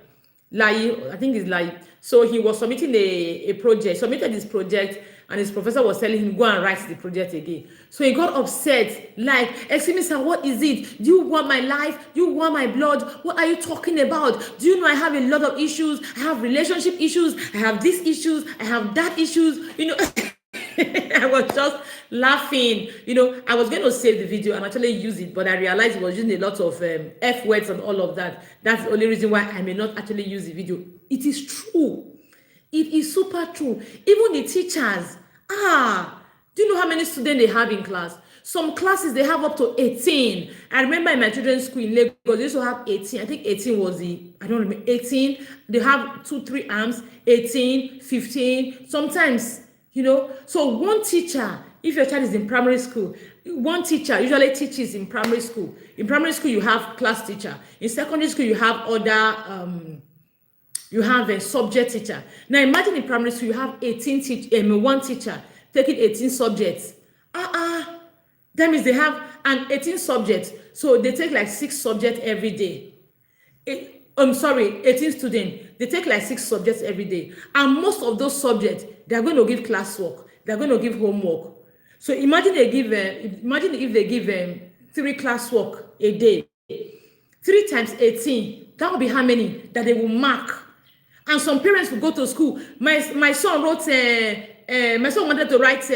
Speaker 1: Lai, I think it's Lai. So he was submitting a project, submitted this project, and his professor was telling him, go and write the project again. So he got upset, like, excuse me, sir, what is it? Do you want my life? Do you want my blood? What are you talking about? Do you know I have a lot of issues? I have relationship issues. I have these issues. I have that issues. You know, I was just laughing. You know, I was going to save the video and actually use it, but I realized it was using a lot of F words and all of that. That's the only reason why I may not actually use the video. It is true. It is super true. Even the teachers, do you know how many students they have in class? Some classes, they have up to 18. I remember in my children's school in Lagos, they used to have 18. I think 18 was I don't remember, 18. They have 2-3 arms, 18, 15, sometimes, you know. So one teacher, if your child is in primary school, one teacher usually teaches in primary school. In primary school, you have class teacher. In secondary school, you have other, you have a subject teacher. Now imagine in primary school, you have 18 one teacher taking 18 subjects. That means they have an 18 subjects. So they take like 6 subjects every day. 18 students. They take like 6 subjects every day. And most of those subjects, they are going to give classwork. They are going to give homework. So imagine if they give 3 classwork a day. 3 times 18. That will be how many that they will mark. And some parents will go to school. My son wrote, my son wanted to write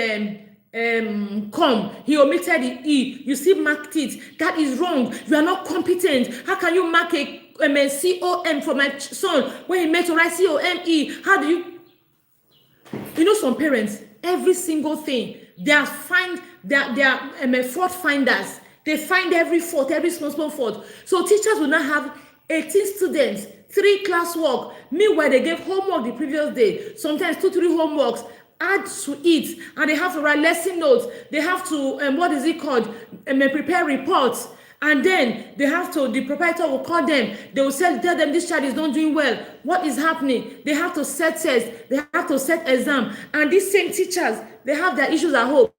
Speaker 1: come. He omitted the E. You still marked it. That is wrong. You are not competent. How can you mark a COM for my son when he meant to write COME? How do you? You know, some parents, every single thing, they are fault finders. They find every fault, every small fault. So teachers will not have 18 students, 3 classwork. Meanwhile, they gave homework the previous day. Sometimes 2-3 homeworks. Add to it, and they have to write lesson notes. They have to prepare reports, and then they have to. The proprietor will call them. They will tell them this child is not doing well. What is happening? They have to set tests. They have to set exam, and these same teachers, they have their issues at home.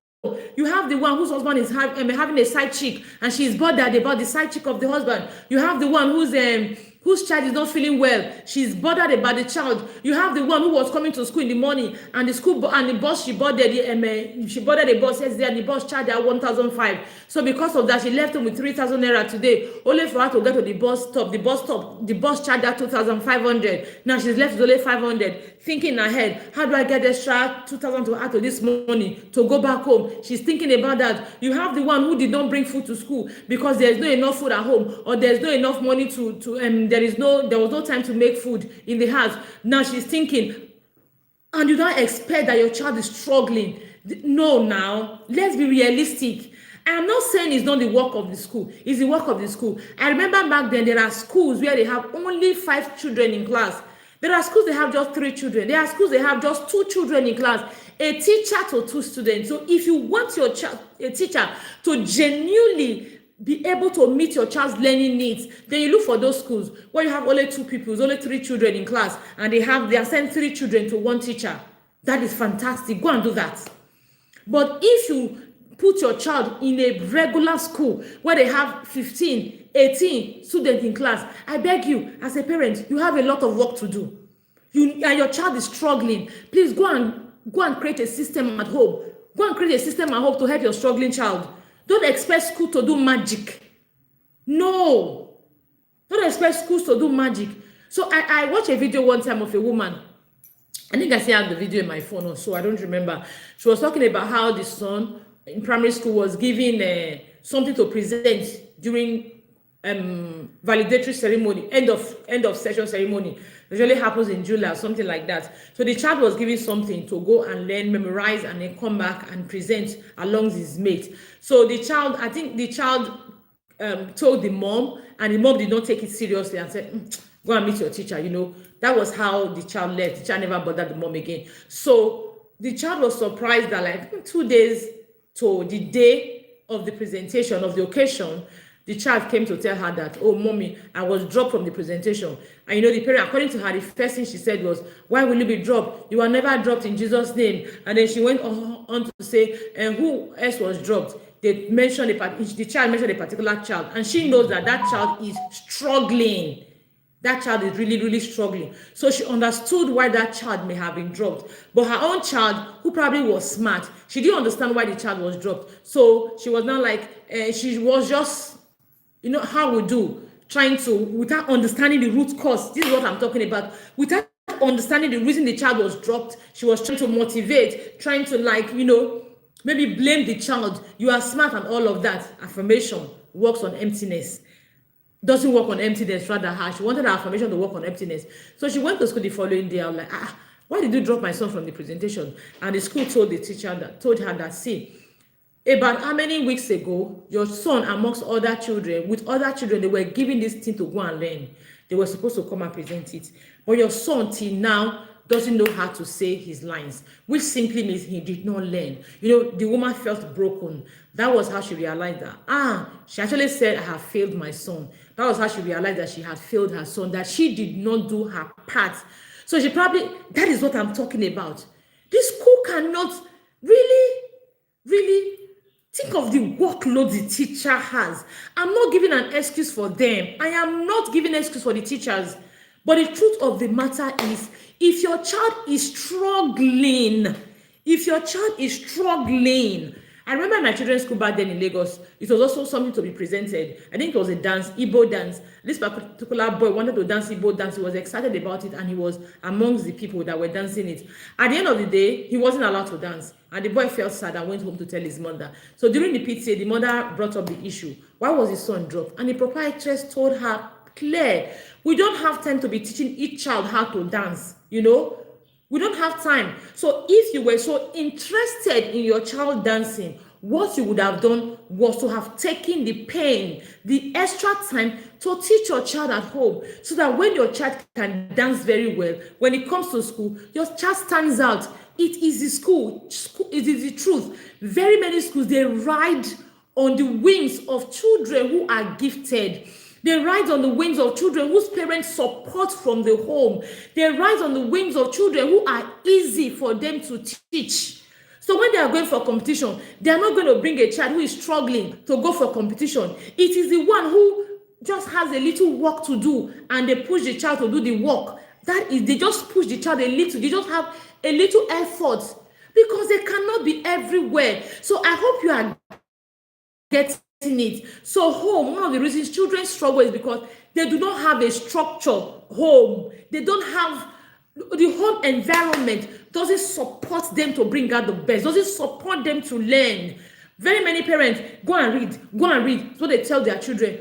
Speaker 1: You have the one whose husband is having a side chick, and she's bothered about the side chick of the husband. You have the one whose child is not feeling well. She's bothered about the child. You have the one who was coming to school in the morning, and the bus she boarded the bus yesterday, and the bus charged her 1,500. So because of that, she left him with 3,000 naira today, only for her to get to the bus stop. The bus charged her 2,500. Now she's left with only 500. Thinking ahead, how do I get extra 2,000 to add to this money to go back home? She's thinking about that. You have the one who did not bring food to school because there's not enough food at home, or there's not enough money there was no time to make food in the house. Now she's thinking, and you don't expect that your child is struggling. No, now let's be realistic. I'm not saying it's not the work of the school. It's the work of the school. I remember back then there are schools where they have only 5 children in class. There are schools they have just 3 children. There are schools they have just 2 children in class. A teacher to 2 students. So if you want your child, a teacher, to genuinely be able to meet your child's learning needs, then you look for those schools where you have only 2 pupils, only 3 children in class, and they are sent 3 children to 1 teacher. That is fantastic. Go and do that. But if you put your child in a regular school where they have 15, 18 students in class, I beg you, as a parent, you have a lot of work to do. And your child is struggling. Please go and create a system at home. Go and create a system at home to help your struggling child. Don't expect school to do magic. No. Don't expect schools to do magic. So I watched a video one time of a woman. I think I still have the video in my phone or so. I don't remember. She was talking about how the son in primary school was given something to present during validatory ceremony, end of session ceremony. It usually happens in July or something like that. So the child was given something to go and learn, memorize, and then come back and present along his mates. So I think the child told the mom, and the mom did not take it seriously and said, go and meet your teacher. You know, that was how the child left. The child never bothered the mom again. So the child was surprised that like 2 days to the day of the presentation of the occasion, the child came to tell her that, oh, mommy, I was dropped from the presentation. And the parent, according to her, the first thing she said was, why will you be dropped? You were never dropped in Jesus' name. And then she went on to say, and who else was dropped? They mentioned the child mentioned a particular child, and she knows that child is struggling. That child is really, really struggling. So she understood why that child may have been dropped. But her own child, who probably was smart, she didn't understand why the child was dropped. So she was not like, she was just, how we do, trying to, without understanding the root cause. This is what I'm talking about. Without understanding the reason the child was dropped, she was trying to motivate, trying to maybe blame the child. You are smart and all of that. Affirmation works on emptiness. Doesn't work on emptiness, rather harsh. She wanted her affirmation to work on emptiness. So she went to school the following day. I'm like, why did you drop my son from the presentation? And the school told her that, see, about how many weeks ago, your son amongst other children, they were given this thing to go and learn. They were supposed to come and present it. But your son till now doesn't know how to say his lines, which simply means he did not learn. The woman felt broken. That was how she realized that, she actually said, I have failed my son. That was how she realized that she had failed her son, that she did not do her part. So that is what I'm talking about. This school cannot really think of the workload the teacher has. I'm not giving an excuse for them. I am not giving an excuse for the teachers. But the truth of the matter is, if your child is struggling, I remember my children's school back then in Lagos, it was also something to be presented. I think it was a dance, Igbo dance. This particular boy wanted to dance Igbo dance. He was excited about it, and he was amongst the people that were dancing it. At the end of the day, he wasn't allowed to dance. And the boy felt sad and went home to tell his mother. So during the PTA, the mother brought up the issue. Why was his son dropped? And the proprietress told her, Claire, we don't have time to be teaching each child how to dance, We don't have time. So if you were so interested in your child dancing, what you would have done was to have taken the pain, the extra time to teach your child at home, so that when your child can dance very well, when it comes to school, your child stands out. It is the school. It is the truth. Very many schools, they ride on the wings of children who are gifted. They ride on the wings of children whose parents support from the home. They ride on the wings of children who are easy for them to teach. So when they are going for competition, they are not going to bring a child who is struggling to go for competition. It is the one who just has a little work to do, and they push the child to do the work. That is, they just push the child a little. They just have a little effort, because they cannot be everywhere. So I hope you are getting it. So home, one of the reasons children struggle is because they do not have a structure home. They don't have, the home environment doesn't support them to bring out the best, doesn't support them to learn. Very many parents go and read. So they tell their children,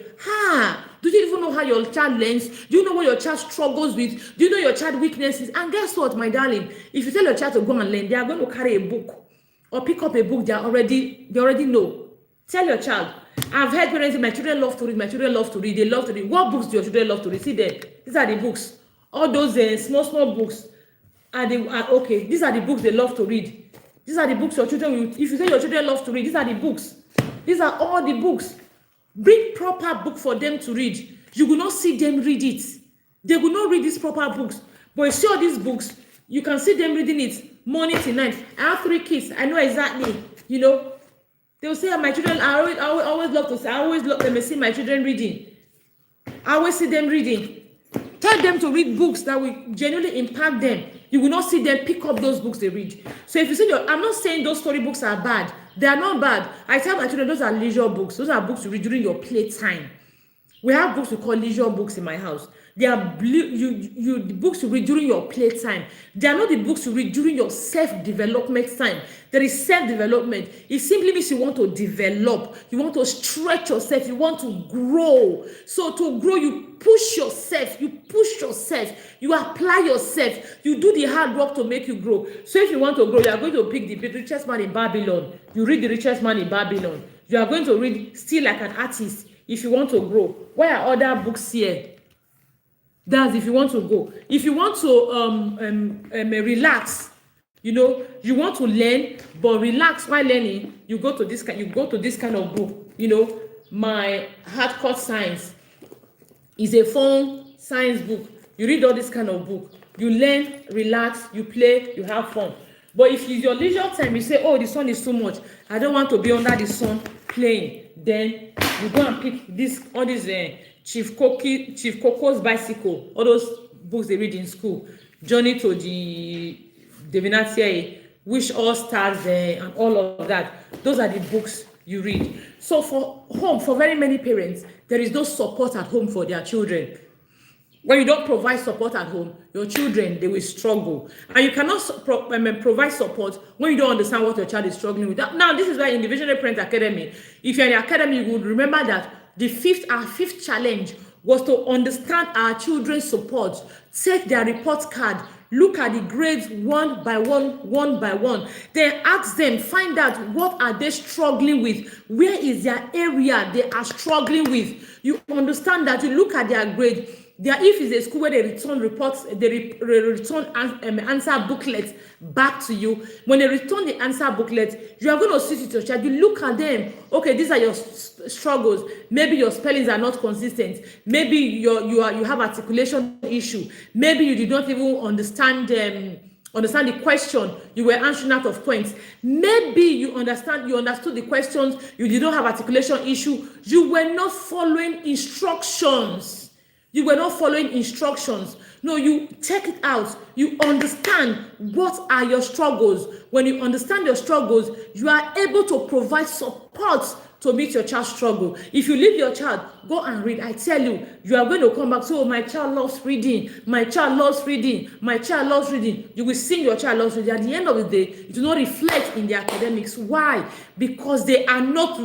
Speaker 1: do you even know how your child learns? Do you know what your child struggles with? Do you know your child weaknesses? And guess what, my darling? If you tell your child to go and learn, they are going to carry a book or pick up a book they already know. Tell your child. I've heard parents say, my children love to read, They love to read. What books do your children love to read? See there. These are the books. All those small books. Okay, these are the books they love to read. These are the books your children will, if you say your children love to read, these are the books. These are all the books. Bring proper book for them to read. You will not see them read it. They will not read these proper books. But you see all these books, you can see them reading it morning to night. I have 3 kids. I know exactly, They will say, my children, I always love to say, I always love them and see my children reading. I always see them reading. Tell them to read books that will genuinely impact them. You will not see them pick up those books they read. So if you see, I'm not saying those story books are bad. They are not bad. I tell my children, those are leisure books. Those are books you read during your playtime. We have books we call leisure books in my house. They are the books you read during your playtime. They are not the books you read during your self-development time. There is self-development. It simply means you want to develop. You want to stretch yourself. You want to grow. So to grow, you push yourself. You apply yourself. You do the hard work to make you grow. So if you want to grow, you are going to pick the richest man in Babylon. You read the richest man in Babylon. You are going to read Still Like an Artist if you want to grow. Where are other books here? That's if you want to go. If you want to relax, you want to learn but relax while learning, you go to this kind of book. my hardcore science is a fun science book. You read all this kind of book, you learn, relax, you play, you have fun. But if it's your leisure time, you say, oh, the sun is too much, I don't want to be under the sun playing, then you go and pick all these Chief Coco's Bicycle, all those books they read in school, Journey to the Divinatiae, Wish All Stars, and all of that. Those are the books you read. So for home, for very many parents, there is no support at home for their children. When you don't provide support at home, your children, they will struggle. And you cannot provide support when you don't understand what your child is struggling with. Now, this is why in the Visionary Parent Academy, if you're in the academy, you would remember that our fifth challenge was to understand our children's support, take their report card, look at the grades one by one, then ask them, find out what are they struggling with, where is their area they are struggling with. You understand that, you look at their grade. If it's a school where they return reports, they return answer booklets back to you. When they return the answer booklet, you are going to sit with your child. You look at them. Okay, these are your struggles. Maybe your spellings are not consistent. Maybe you have articulation issue. Maybe you did not even understand the question. You were answering out of points. Maybe you understood the questions. You did not have articulation issue. You were not following instructions. You were not following instructions. No, you check it out. You understand what are your struggles. When you understand your struggles, you are able to provide support to meet your child's struggle. If you leave your child, go and read. I tell you, you are going to come back. So my child loves reading. My child loves reading. My child loves reading. You will see your child loves reading. At the end of the day, it will not reflect in the academics. Why? Because they are not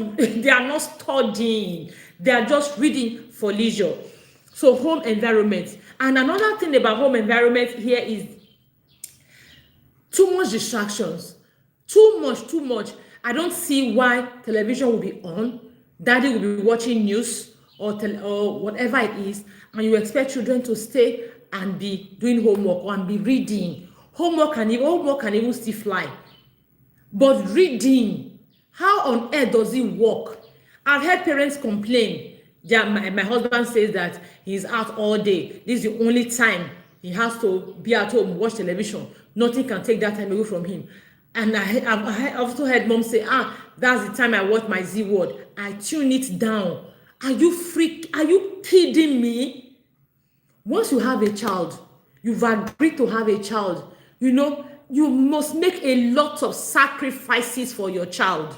Speaker 1: studying. They are just reading for leisure. So home environment. And another thing about home environment here is too much distractions. Too much. I don't see why television will be on, daddy will be watching news or whatever it is, and you expect children to stay and be doing homework or and be reading. Homework can even still fly. But reading, how on earth does it work? I've heard parents complain. My husband says that he's out all day. This is the only time he has to be at home, watch television. Nothing can take that time away from him. And I've also heard mom say, that's the time I watch my Z Word. I tune it down. Are you kidding me? Once you have a child, you've agreed to have a child, you must make a lot of sacrifices for your child.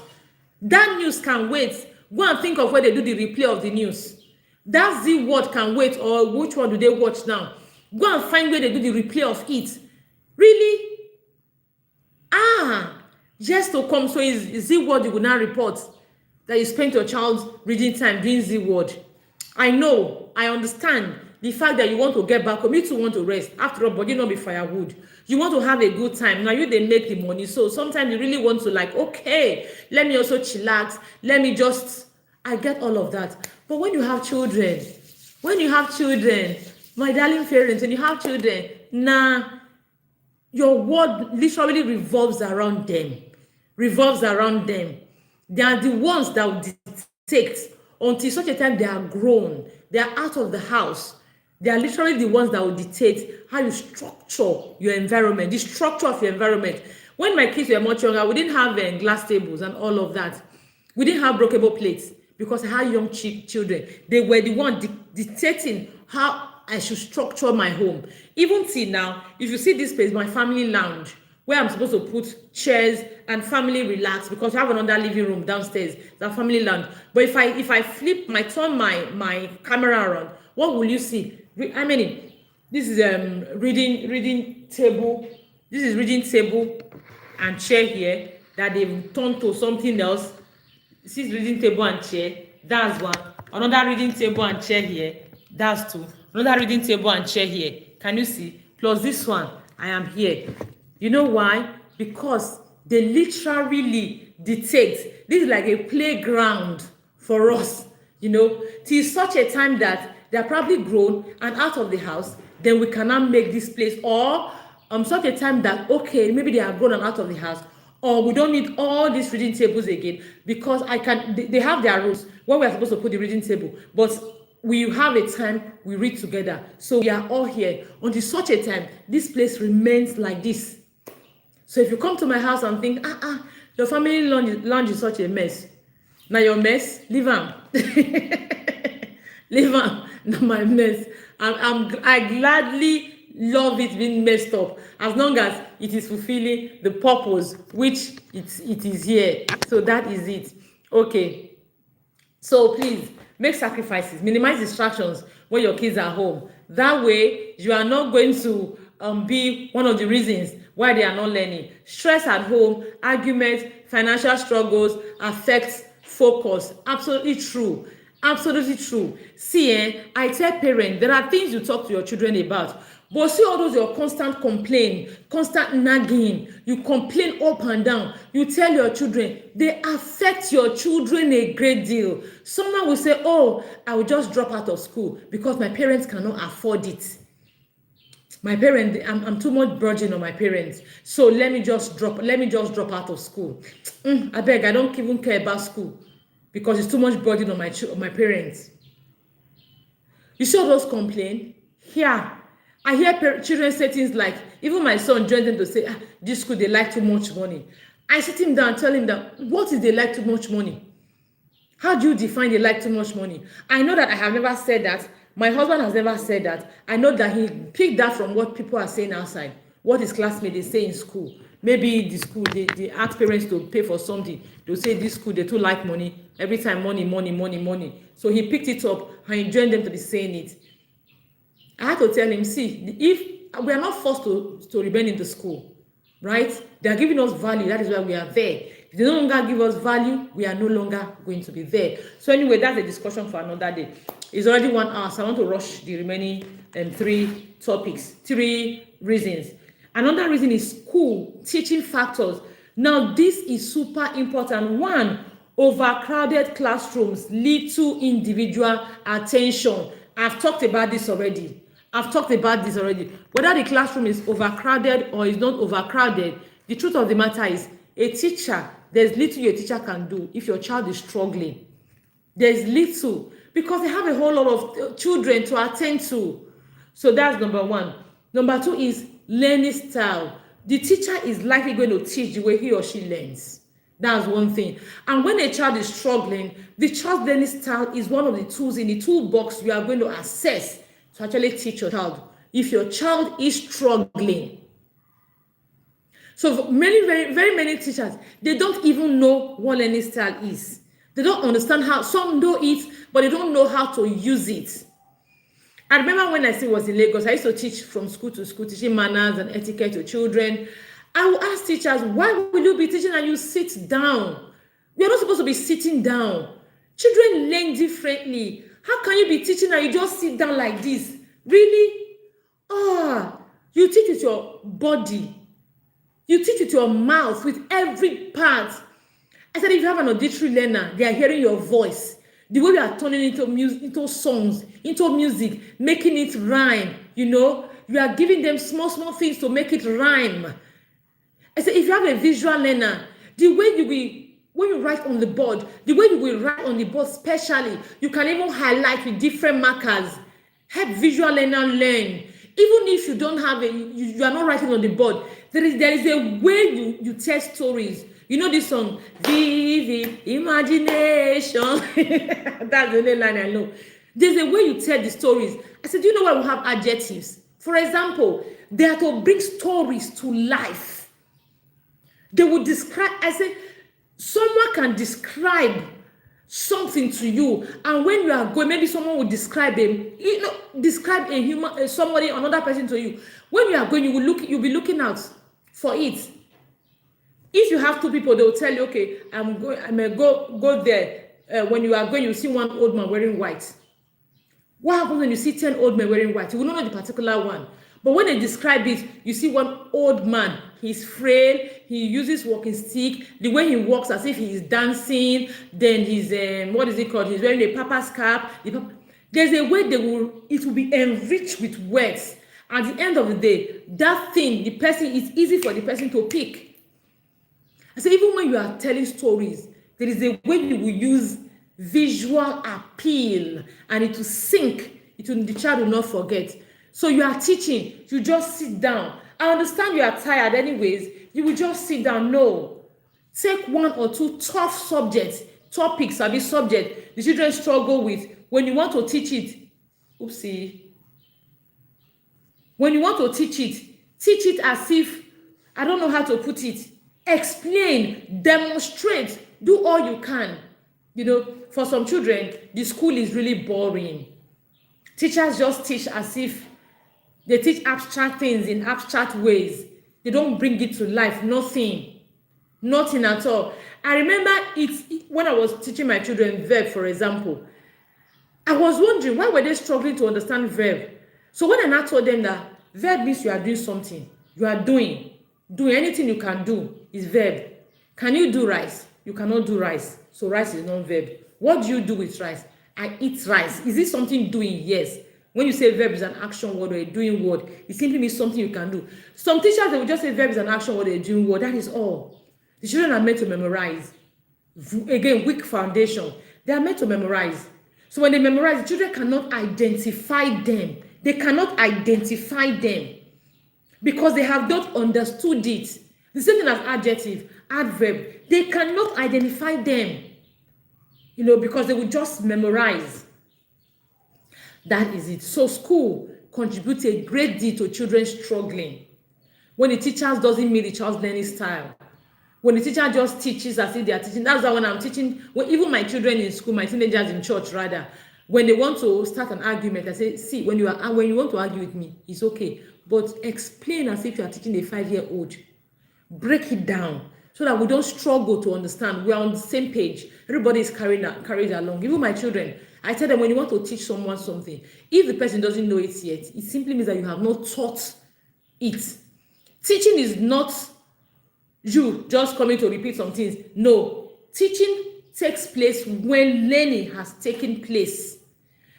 Speaker 1: That news can wait. Go and think of where they do the replay of the news. That Z Word can wait, or which one do they watch now? Go and find where they do the replay of it. Really? Just to come, so is Z Word you will now report that you spent your child's reading time doing Z Word. I know, I understand the fact that you want to get back home. You too want to rest. After all, body not be firewood. You want to have a good time. Now you they make the money. So sometimes you really want to okay, let me also chillax. I get all of that. But when you have children, my darling parents, when you have children, your world literally revolves around them. They are the ones that will dictate until such a time they are grown. They are out of the house. They are literally the ones that will dictate how you structure your environment, the structure of your environment. When my kids were much younger, we didn't have glass tables and all of that. We didn't have breakable plates because I had young children. They were the ones dictating how I should structure my home. Even till now, if you see this place, my family lounge, where I'm supposed to put chairs and family relax, because we have another living room downstairs, the family lounge. But if I turn my camera around, what will you see? This is reading table. This is reading table and chair here that they've turned to something else. This is reading table and chair. That's one. Another reading table and chair here. That's two. Another reading table and chair here. Can you see? Plus this one. I am here. You know why? Because they literally dictate. This is like a playground for us. Till such a time that they're probably grown and out of the house, then we cannot make this place. Or such a time that, okay, maybe they are grown and out of the house, or we don't need all these reading tables again, because they have their rules when we are supposed to put the reading table, but we have a time we read together. So we are all here until such a time this place remains like this. So if you come to my house and think, your family lounge is such a mess, now your mess, leave am. Leave am, na my mess. I gladly love it being messed up, as long as it is fulfilling the purpose which it is here. So that is it. Okay. So please make sacrifices, minimize distractions when your kids are home. That way, you are not going to be one of the reasons why they are not learning. Stress at home, arguments, financial struggles affect focus. Absolutely true. Absolutely true. See, I tell parents, there are things you talk to your children about, but see all those your constant complaint, constant nagging, you complain up and down, you tell your children, they affect your children a great deal. Someone will say, oh, I will just drop out of school because my parents cannot afford it. My parents, I'm too much burden on my parents, so let me just drop out of school. I beg, I don't even care about school because it's too much burden on my parents. You see all those complain? Yeah. I hear children say things like, even my son joined them to say, this school, they like too much money. I sit him down and tell him that, what is they like too much money? How do you define they like too much money? I know that I have never said that. My husband has never said that. I know that he picked that from what people are saying outside, what his classmates they say in school. Maybe the school, they ask parents to pay for something. They'll say this school, they too like money. Every time money, money, money, money. So he picked it up and he joined them to be saying it. I had to tell him, see, if we are not forced to remain in the school, right? They are giving us value. That is why we are there. If they no longer give us value, we are no longer going to be there. So anyway, that's a discussion for another day. It's already 1 hour, so I want to rush the remaining 3 topics, 3 reasons. Another reason is school teaching factors. Now, this is super important. 1, overcrowded classrooms lead to individual attention. I've talked about this already. Whether the classroom is overcrowded or is not overcrowded, the truth of the matter is, a teacher, there's little your teacher can do if your child is struggling. There's little, because they have a whole lot of children to attend to. So that's number 1. Number 2 is learning style. The teacher is likely going to teach the way he or she learns. That's one thing. And when a child is struggling, the child's learning style is one of the tools in the toolbox you are going to assess to actually teach your child if your child is struggling. So very, very many teachers, they don't even know what learning style is. They don't understand how, some know it, but they don't know how to use it. I remember when I still was in Lagos, I used to teach from school to school, teaching manners and etiquette to children. I would ask teachers, why will you be teaching and you sit down? You're not supposed to be sitting down. Children learn differently. How can you be teaching and you just sit down like this? Really? You teach with your body. You teach with your mouth, with every part. I said, if you have an auditory learner, they are hearing your voice. The way we are turning into music, into songs, into music, making it rhyme, you are giving them small things to make it rhyme. I said, if you have a visual learner, the way when you write on the board, the way you will write on the board specially, you can even highlight with different markers. Help visual learner learn. Even if you don't have you are not writing on the board, there is a way you tell stories. You know this song, Vivid Imagination. That's the only line I know. There's a way you tell the stories. I said, do you know why we have adjectives? For example, they are to bring stories to life. They will describe, I said, someone can describe something to you, and when you are going, maybe someone will describe describe a human, somebody, another person to you. When you are going, you'll be looking out for it. If you have 2 people, they will tell you, okay, I may go there. When you are going, you see one old man wearing white. What happens when you see 10 old men wearing white? You will not know the particular one. But when they describe it, you see one old man. He's frail. He uses walking stick. The way he walks as if he is dancing. Then he's, what is it called? He's wearing a papa's cap. There's a way it will be enriched with words. At the end of the day, that thing, it's easy for the person to pick. I say, even when you are telling stories, there is a way you will use visual appeal and it will sink. The child will not forget. So you are teaching, you just sit down. I understand you are tired anyways. You will just sit down. No. Take one or two tough subjects, topics, subject the children struggle with. When you want to teach it, when you want to teach it as if, I don't know how to put it, explain, demonstrate, do all you can. For some children, the school is really boring. Teachers just teach as if they teach abstract things in abstract ways. They don't bring it to life. Nothing at all. I remember it when I was teaching my children verb, for example. I was wondering, why were they struggling to understand verb? So when I now told them that verb means you are doing something, you are doing anything you can do is verb. Can you do rice? You cannot do rice. So rice is not verb. What do you do with rice? I eat rice. Is it something doing? Yes. When you say verb is an action word or a doing word, it simply means something you can do. Some teachers, they will just say verb is an action word or a doing word. That is all. The children are meant to memorize. Again, weak foundation. They are meant to memorize. So when they memorize, the children cannot identify them. They cannot identify them because they have not understood it. The same thing as adjective, adverb. They cannot identify them, because they will just memorize. That is it. So school contributes a great deal to children struggling. When the teacher doesn't meet the child's learning style, when the teacher just teaches as if they are teaching, that's why when I'm teaching, even my children in school, my teenagers in church rather, when they want to start an argument, I say, see, when you want to argue with me, it's okay, but explain as if you are teaching a 5-year-old. Break it down so that we don't struggle to understand. We are on the same page. Everybody is carried along. Even my children, I tell them, when you want to teach someone something, if the person doesn't know it yet, it simply means that you have not taught it. Teaching is not you just coming to repeat some things. No, teaching takes place when learning has taken place,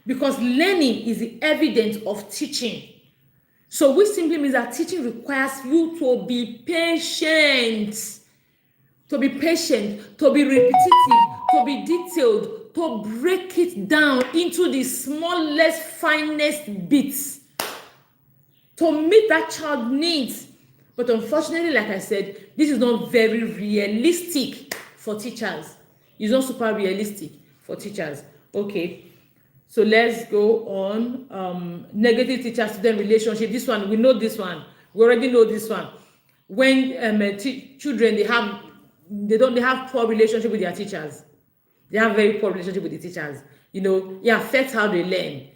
Speaker 1: because learning is the evidence of teaching. So which simply means that teaching requires you to be patient, to be repetitive, to be detailed, to break it down into the smallest, finest bits, to meet that child's needs. But unfortunately, like I said, this is not very realistic for teachers. It's not super realistic for teachers. Okay, so let's go on. Negative teacher-student relationship. This one, we know this one. We already know this one. When children, they have poor relationship with their teachers. They have very poor relationship with the teachers. It affects how they learn.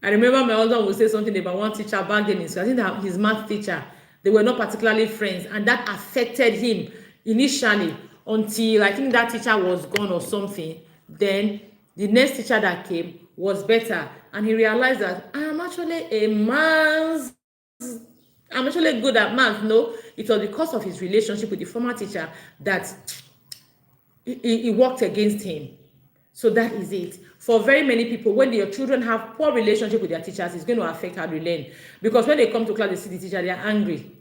Speaker 1: I remember my husband would say something about one teacher back then in school. I think that his math teacher, they were not particularly friends, and that affected him initially until I think that teacher was gone or something. Then the next teacher that came was better, and he realized that I'm actually good at math. No, it was because of his relationship with the former teacher that it worked against him. So that is it. For very many people, when your children have poor relationship with their teachers, it's going to affect how they learn. Because when they come to class, they see the teacher, they are angry.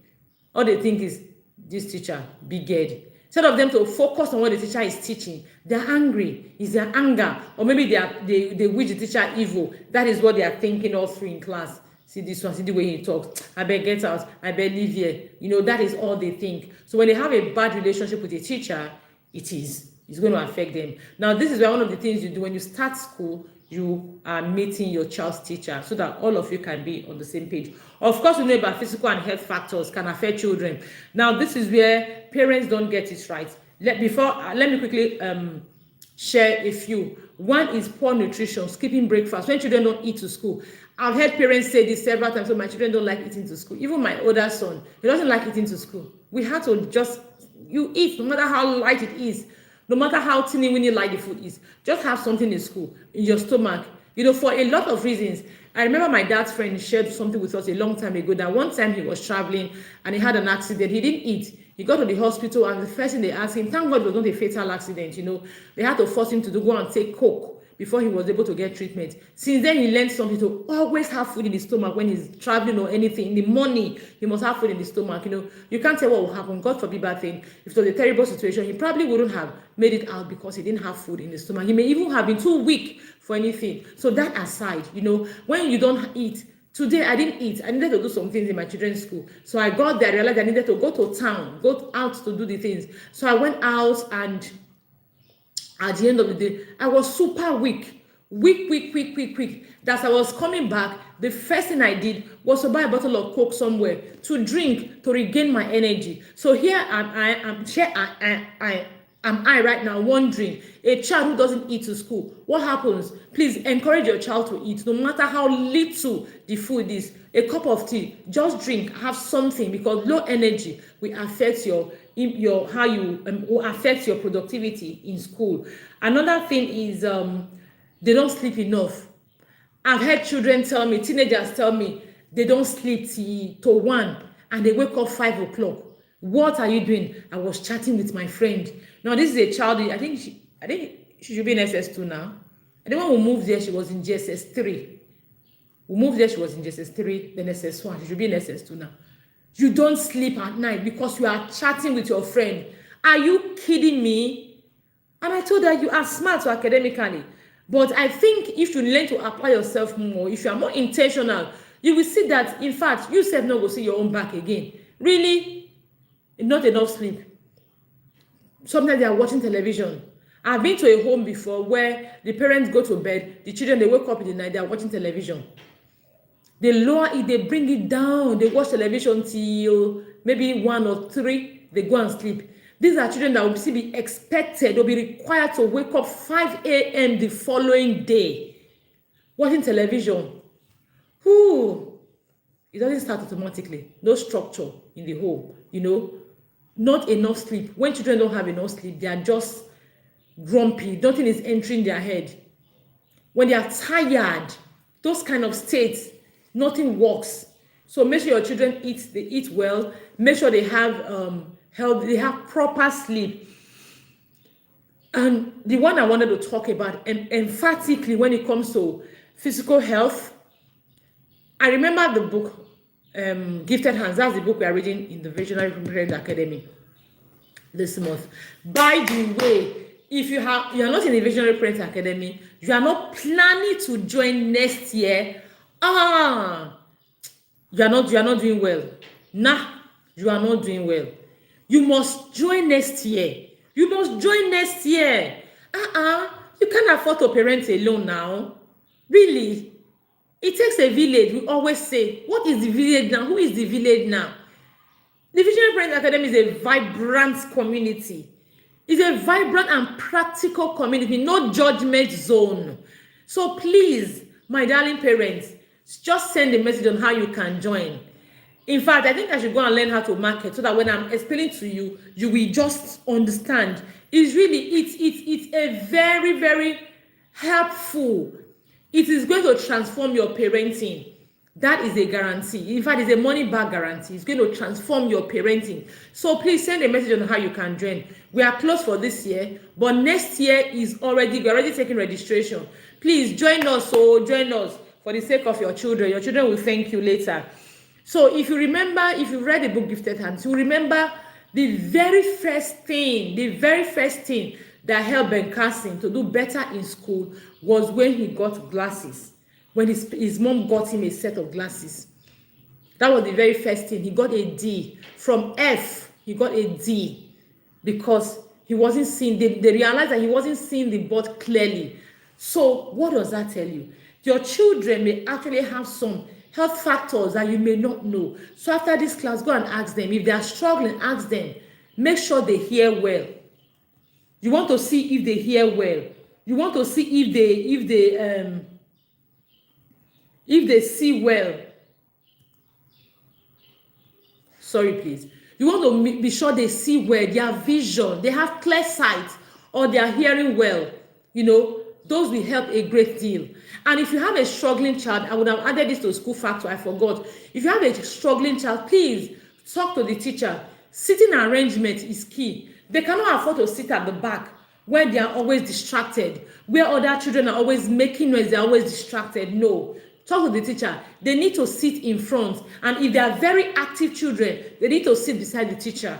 Speaker 1: All they think is, this teacher, big head. Instead of them to focus on what the teacher is teaching, they're angry. It's their anger. Or maybe they wish the teacher evil. That is what they are thinking all through in class. See this one, see the way he talks. I better get out. I better leave here. That is all they think. So when they have a bad relationship with the teacher, it's going to affect them. Now, this is where one of the things you do when you start school, you are meeting your child's teacher so that all of you can be on the same page. Of course, we know about physical and health factors can affect children. Now, this is where parents don't get it right. Let me quickly share a few. One is poor nutrition, skipping breakfast. When children don't eat to school, I've heard parents say this several times. So my children don't like eating to school. Even my older son, he doesn't like eating to school. We have to you eat, no matter how light it is. No matter how teeny-weeny light the food is, just have something in school, in your stomach. For a lot of reasons. I remember my dad's friend shared something with us a long time ago that one time he was traveling and he had an accident. He didn't eat. He got to the hospital and the first thing they asked him, thank God it was not a fatal accident, They had to force him to go and take Coke before he was able to get treatment. Since then, he learned something to always have food in his stomach when he's traveling or anything. In the morning, he must have food in his stomach. You can't tell what will happen. God forbid bad thing. If it was a terrible situation, he probably wouldn't have made it out because he didn't have food in his stomach. He may even have been too weak for anything. So that aside, when you don't eat, today I didn't eat. I needed to do some things in my children's school. So I got there, I realized I needed to go to town, go out to do the things. So I went out, and at the end of the day, I was super weak. That I was coming back, the first thing I did was to buy a bottle of Coke somewhere to drink to regain my energy. So here am I right now wondering, a child who doesn't eat to school, what happens? Please encourage your child to eat, no matter how little the food is. A cup of tea, just drink, have something, because low energy will affect will affect your productivity in school. Another thing is they don't sleep enough. I've heard children tell me, teenagers tell me, they don't sleep till 1 and they wake up 5 o'clock. What are you doing? I was chatting with my friend. Now this is a child. I think she should be in SS2 now. And then when we moved there, she was in GSS3. We moved there, she was in GSS3, then SS1. She should be in SS2 now. You don't sleep at night because you are chatting with your friend. Are you kidding me? And I told her, you are smart academically. But I think if you learn to apply yourself more, if you are more intentional, you will see that, in fact, you self not go see your own back again. Really, not enough sleep. Sometimes they are watching television. I've been to a home before where the parents go to bed, the children, they wake up in the night, they are watching television. They lower it, they bring it down, they watch television till maybe 1 or 3, they go and sleep. These are children that will still be expected, they'll be required to wake up 5 a.m. the following day, watching television. It doesn't start automatically. No structure in the home, not enough sleep. When children don't have enough sleep, they are just grumpy. Nothing is entering their head. When they are tired, those kind of states, nothing works. So make sure your children they eat well. Make sure they have health, they have proper sleep. And the one I wanted to talk about emphatically when it comes to physical health, I remember the book Gifted Hands. That's the book we are reading in the Visionary Parent Academy this month. By the way, if you are not in the Visionary Parent Academy, you are not planning to join next year, you are not doing well. You are not doing well. You must join next year. You can't afford to parent alone now. Really? It takes a village. We always say, what is the village now? Who is the village now? The Visionary Parent Academy is a vibrant community. It's a vibrant and practical community, no judgment zone. So please, my darling parents, just send a message on how you can join. In fact, I think I should go and learn how to market so that when I'm explaining to you, you will just understand. It's a very, very helpful. It is going to transform your parenting. That is a guarantee. In fact, it's a money back guarantee. It's going to transform your parenting. So please send a message on how you can join. We are closed for this year, but next year we're already taking registration. Please join us. Join us for the sake of your children. Your children will thank you later. So if you read the book Gifted Hands, you remember the very first thing that helped Ben Carson to do better in school was when he got glasses. When his mom got him a set of glasses. That was the very first thing. He got a D. From F, he got a D because he wasn't seeing, they realized that he wasn't seeing the board clearly. So what does that tell you? Your children may actually have some health factors that you may not know. So after this class, go and ask them. If they are struggling, ask them. Make sure they hear well. You want to see if they hear well. You want to see if they see well. Sorry, please. You want to be sure they see well, their vision, they have clear sight, or they are hearing well. Those will help a great deal. And if you have a struggling child, I would have added this to school factor, I forgot. If you have a struggling child, please talk to the teacher. Sitting arrangement is key. They cannot afford to sit at the back where they are always distracted, where other children are always making noise, they're always distracted. No. Talk to the teacher. They need to sit in front. And if they are very active children, they need to sit beside the teacher.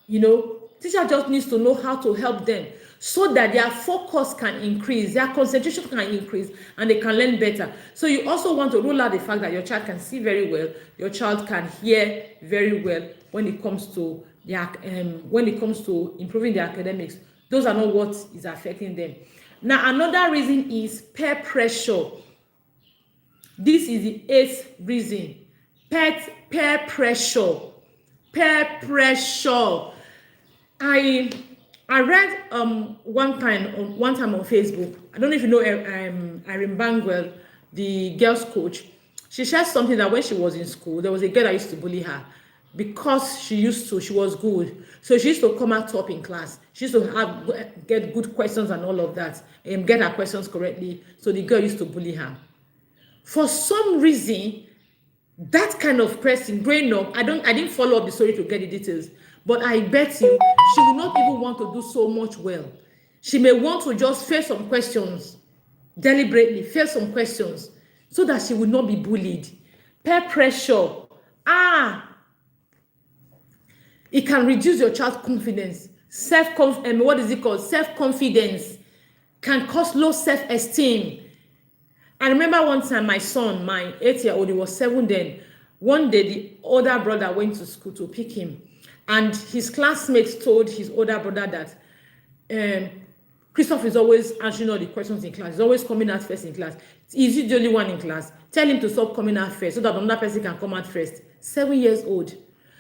Speaker 1: You know, teacher just needs to know how to help them so that their focus can increase, their concentration can increase, and they can learn better. So you also want to rule out the fact that your child can see very well, your child can hear very well when it comes to improving their academics. Those are not what is affecting them. Now, another reason is peer pressure. This is the 8th reason. Peer pressure. Peer pressure. I read one time on Facebook. I don't know if you know Irene Bangwell, the girls' coach. She shared something that when she was in school, there was a girl that used to bully her because she was good. So she used to come out top in class. She used to get good questions and all of that, and get her questions correctly. So the girl used to bully her. For some reason, that kind of person growing up, I didn't follow up the story to get the details, but I bet you she will not even want to do so much well. She may want to just face some questions, deliberately face some questions, so that she will not be bullied. Peer pressure, it can reduce your child's confidence. What is it called? Self-confidence can cause low self-esteem. I remember one time my son, my 8-year-old, he was 7 then. One day, the older brother went to school to pick him. And his classmates told his older brother that Christoph is always answering all the questions in class. He's always coming out first in class. He's the only one in class. Tell him to stop coming out first so that another person can come out first. 7 years old.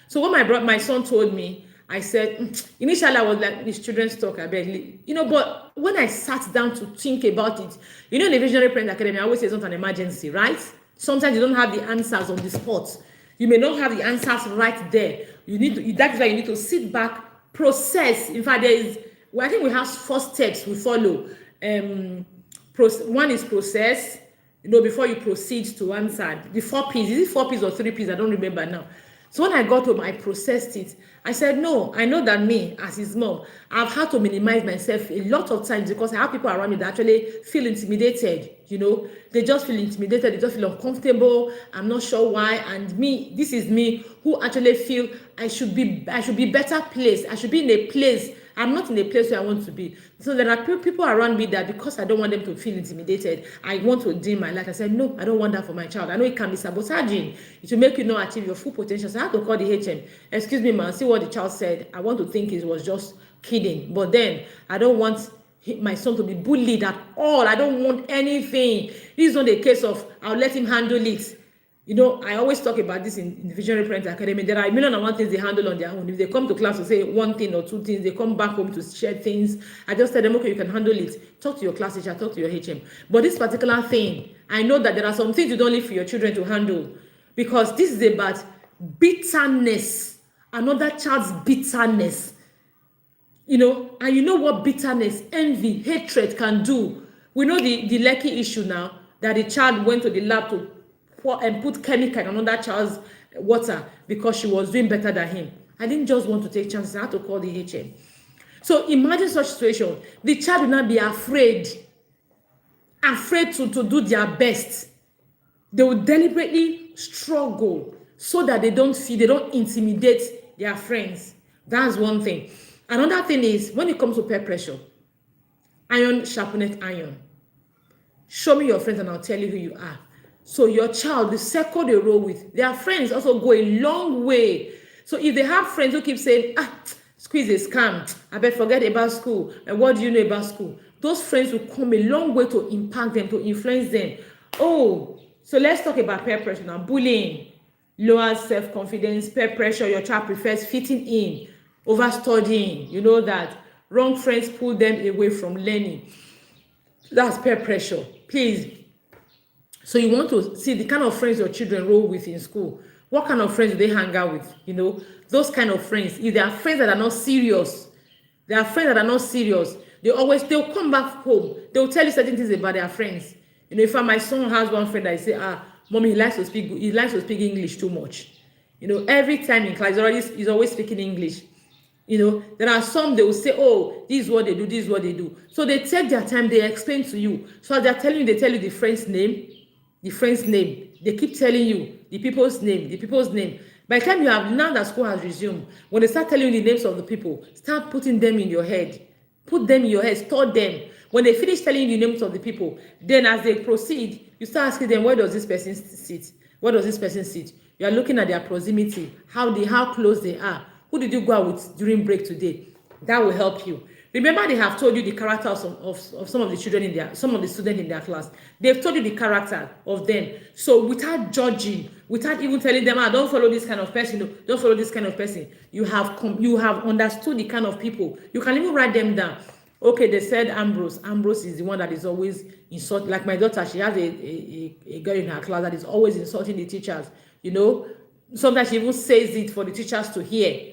Speaker 1: So when my son told me, I said, initially I was like, this children's talk, I beg, but when I sat down to think about it, in the Visionary Parent Academy, I always say it's not an emergency, right? Sometimes you don't have the answers on the spot. You may not have the answers right there. That's why you need to sit back, process. In fact, I think we have 4 steps we follow. One is process, before you proceed to answer. The 4 P's, is it 4 P's or 3 P's? I don't remember now. So when I got home, I processed it. I said, no, I know that me, as his mom, I've had to minimize myself a lot of times because I have people around me that actually feel intimidated, They just feel intimidated, they just feel uncomfortable. I'm not sure why. And this is me who actually feel I should be better placed. I should be in a place. I'm not in a place where I want to be. So there are people around me that because I don't want them to feel intimidated, I want to dim my light. I said, no, I don't want that for my child. I know it can be sabotaging. It will make you not achieve your full potential. So I have to call the HM. Excuse me, man, see what the child said. I want to think it was just kidding. But then I don't want my son to be bullied at all. I don't want anything. This is not a case of I'll let him handle it. I always talk about this in the Visionary Parent Academy. There are a million and one things they handle on their own. If they come to class to say one thing or 2 things, they come back home to share things. I just tell them, okay, you can handle it. Talk to your class teacher, talk to your HM. But this particular thing, I know that there are some things you don't leave for your children to handle because this is about bitterness, another child's bitterness. And you know what bitterness, envy, hatred can do. We know the Lekki issue now, that the child went to the lab to and put chemical in another child's water because she was doing better than him. I didn't just want to take chances. I had to call the HM. So imagine such situation. The child will not be afraid to do their best. They will deliberately struggle so that they don't intimidate their friends. That's one thing. Another thing is, when it comes to peer pressure, iron sharpeneth iron. Show me your friends and I'll tell you who you are. So your child, the circle they roll with, their friends also go a long way. So if they have friends who keep saying, squeeze is scam, I bet forget about school, and what do you know about school? Those friends will come a long way to impact them, to influence them. Oh, so let's talk about peer pressure now. Bullying, lower self-confidence, peer pressure, your child prefers fitting in, over studying. You know that. Wrong friends pull them away from learning. That's peer pressure. Please. So you want to see the kind of friends your children roll with in school. What kind of friends do they hang out with? Those kind of friends. If they are friends that are not serious, they'll come back home. They'll tell you certain things about their friends. In fact, my son has one friend that I say, mommy, he likes to speak English too much. Every time in class, he's always speaking English. There are some, they will say, oh, this is what they do, this is what they do. So they take their time, they explain to you. So as they're telling you, they tell you the friend's name, they keep telling you the people's name. By the time you have, now that school has resumed, when they start telling you the names of the people, start putting them in your head. Put them in your head, store them. When they finish telling you the names of the people, then as they proceed, you start asking them, where does this person sit? Where does this person sit? You are looking at their proximity, how close they are. Who did you go out with during break today? That will help you. Remember, they have told you the character of some of the children some of the students in their class. They've told you the character of them. So without judging, without even telling them, don't follow this kind of person, don't follow this kind of person, you have understood the kind of people. You can even write them down. Okay, they said Ambrose. Ambrose is the one that is always insulting. Like my daughter, she has a girl in her class that is always insulting the teachers. Sometimes she even says it for the teachers to hear.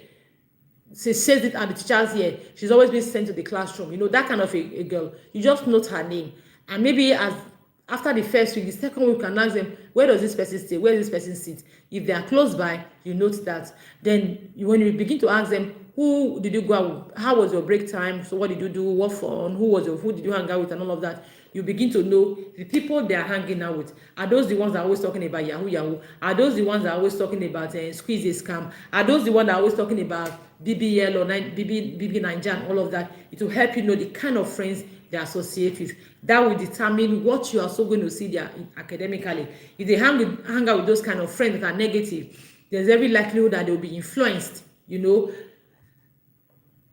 Speaker 1: She says it and the teachers here. She's always been sent to the classroom. That kind of a girl. You just note her name. And maybe after the first week, the second week, you can ask them, where does this person stay? Where does this person sit? If they are close by, you note that. Then when you begin to ask them, who did you go out with? How was your break time? So what did you do? What fun? Who did you hang out with? And all of that. You begin to know the people they are hanging out with. Are those the ones that are always talking about Yahoo? Are those the ones that are always talking about squeeze a scam? Are those the ones that are always talking about BBL or BB Niger and all of that? It will help you know the kind of friends they associate with. That will determine what you are so going to see there academically. If they hang out with those kind of friends that are negative, there's every likelihood that they will be influenced,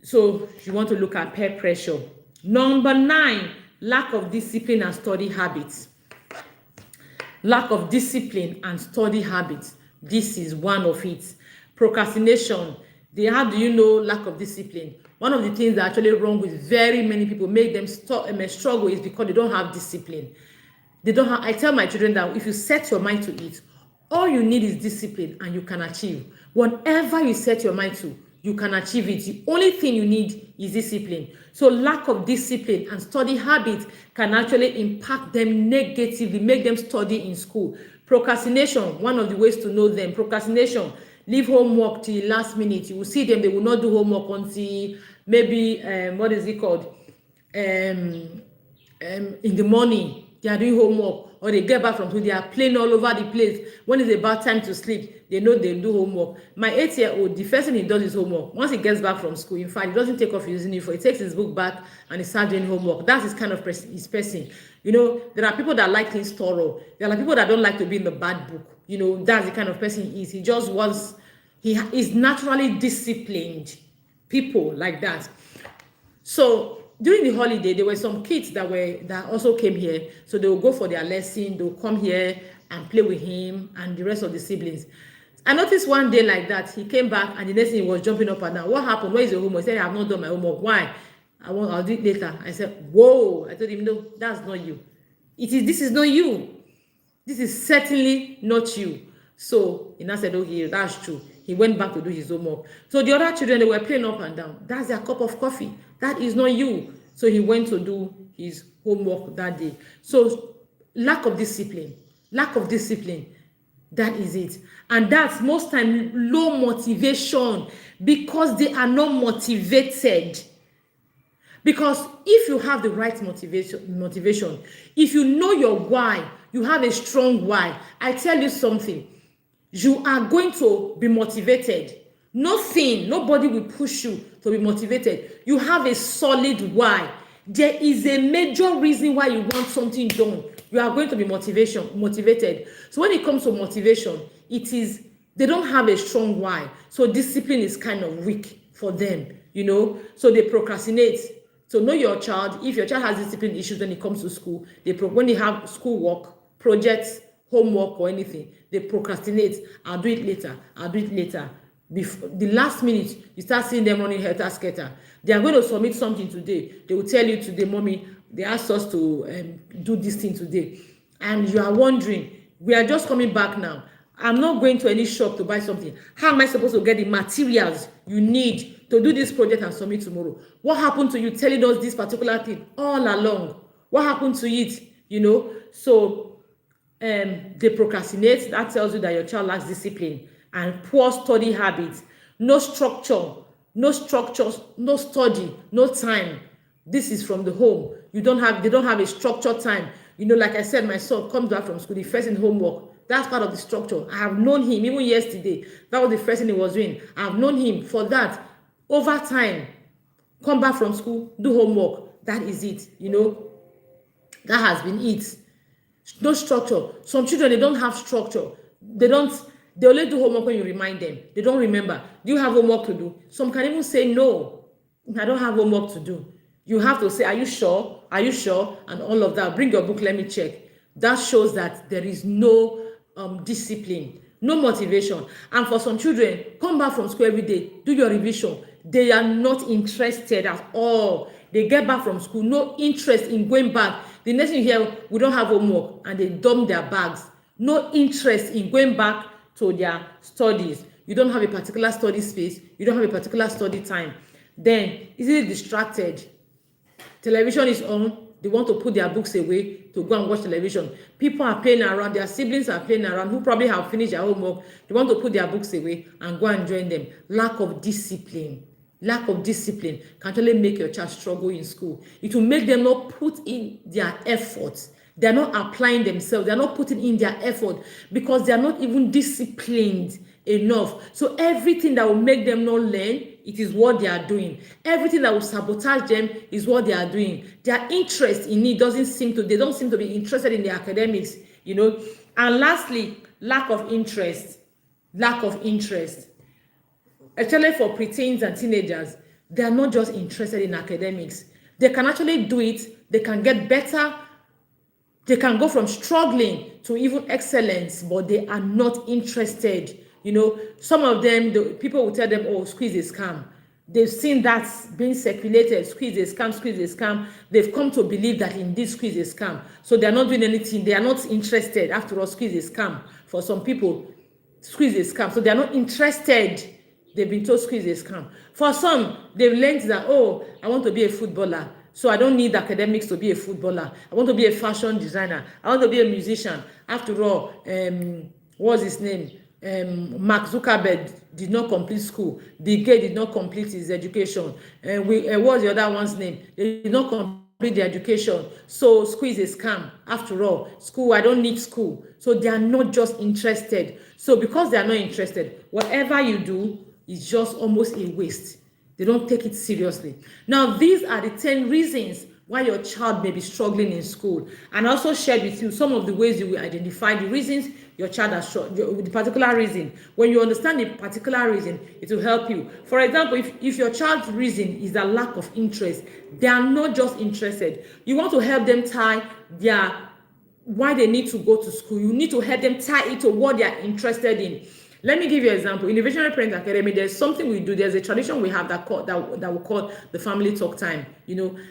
Speaker 1: So you want to look at peer pressure. Number 9, lack of discipline and study habits. Lack of discipline and study habits. This is one of it. Procrastination. How do you know lack of discipline? One of the things that actually wrong with very many people, make them struggle, is because they don't have discipline. I tell my children that if you set your mind to it, all you need is discipline and you can achieve. Whatever you set your mind to, you can achieve it. The only thing you need is discipline. So lack of discipline and study habits can actually impact them negatively, make them study in school. Procrastination, one of the ways to know them. Procrastination, leave homework till the last minute. You will see them, they will not do homework until maybe, what is it called? In the morning, they are doing homework, or they get back from school, they are playing all over the place. When it's about time to sleep, they know they'll do homework. My 8-year-old, the first thing he does is homework. Once he gets back from school, in fact, he doesn't take off his uniform. He takes his book back and he starts doing homework. That's his kind of person. There are people that like things thorough. There are people that don't like to be in the bad book. That's the kind of person he is. He just wants, he is naturally disciplined. People like that. So during the holiday, there were some kids that also came here. So they will go for their lesson. They will come here and play with him and the rest of the siblings. I noticed one day like that, he came back and the next thing he was jumping up and down. What happened? Where is your homework? He said, I have not done my homework. Why? I'll do it later. I said, whoa. I told him, no, that's not you. This is not you. This is certainly not you. So he now said, okay, that's true. He went back to do his homework. So the other children, they were playing up and down. That's their cup of coffee. That is not you. So he went to do his homework that day. So lack of discipline. That is it. And that's most time low motivation, because they are not motivated. Because if you have the right motivation, if you know your why, you have a strong why, I tell you something, you are going to be motivated. Nobody will push you to be motivated. You have a solid why. There is a major reason why you want something done. You are going to be motivated. So when it comes to motivation, they don't have a strong why. So discipline is kind of weak for them, So they procrastinate. So know your child. If your child has discipline issues when it comes to school, when they have schoolwork, projects, homework or anything, they procrastinate. I'll do it later. Before the last minute, you start seeing them running helter-skelter. They are going to submit something today. They will tell you today, mommy, they asked us to do this thing today. And you are wondering, we are just coming back now. I'm not going to any shop to buy something. How am I supposed to get the materials you need to do this project and submit tomorrow? What happened to you telling us this particular thing all along? What happened to it? So they procrastinate. That tells you that your child lacks discipline and poor study habits. No structure no structures, no study, no time. This is from the home. They don't have a structured time. Like I said, my son comes back from school, the first in homework. That's part of the structure. I have known him even yesterday. That was the first thing he was doing. I have known him for that. Over time, come back from school, do homework. That is it. That has been it. No structure. Some children, they don't have structure. They only do homework when you remind them. They don't remember. Do you have homework to do? Some can even say, no, I don't have homework to do. You have to say, are you sure? Are you sure? And all of that. Bring your book, let me check. That shows that there is no discipline, no motivation. And for some children, come back from school every day, do your revision. They are not interested at all. They get back from school, no interest in going back. The next thing you hear, we don't have homework, and they dump their bags. No interest in going back to their studies. You don't have a particular study space. You don't have a particular study time. Then, easily distracted. Television is on. They want to put their books away to go and watch television. People are playing around. Their siblings are playing around who probably have finished their homework. They want to put their books away and go and join them. Lack of discipline. Lack of discipline can actually make your child struggle in school. It will make them not put in their efforts. They're not applying themselves. They're not putting in their effort because they're not even disciplined enough. So everything that will make them not learn, it is what they are doing. Everything that will sabotage them is what they are doing. Their interest in it they don't seem to be interested in the academics, And lastly, lack of interest. Lack of interest. Especially for preteens and teenagers, they are not just interested in academics. They can actually do it. They can get better. They can go from struggling to even excellence, but they are not interested. Some of them, people will tell them, oh, squeeze is scam. They've seen that being circulated, squeeze is scam, squeeze is scam. They've come to believe that indeed squeeze is scam. So they're not doing anything. They are not interested. After all, squeeze is scam. For some people, squeeze is scam. So they're not interested. They've been told squeeze is scam. For some, they've learned that, oh, I want to be a footballer. So I don't need academics to be a footballer. I want to be a fashion designer. I want to be a musician. After all, what's his name? Mark Zuckerberg did not complete school. Bill Gates did not complete his education. What's the other one's name? They did not complete the education. So school is a scam. After all, school, I don't need school. So they are not just interested. So because they are not interested, whatever you do is just almost a waste. They don't take it seriously. Now, these are the 10 reasons why your child may be struggling in school. And I also shared with you some of the ways you will identify the reasons your child has struggled, the particular reason. When you understand the particular reason, it will help you. For example, if your child's reason is a lack of interest, they are not just interested. You want to help them tie why they need to go to school. You need to help them tie it to what they are interested in. Let me give you an example. In the Visionary Parent Academy, there's something we do. There's a tradition we have that we call the family talk time.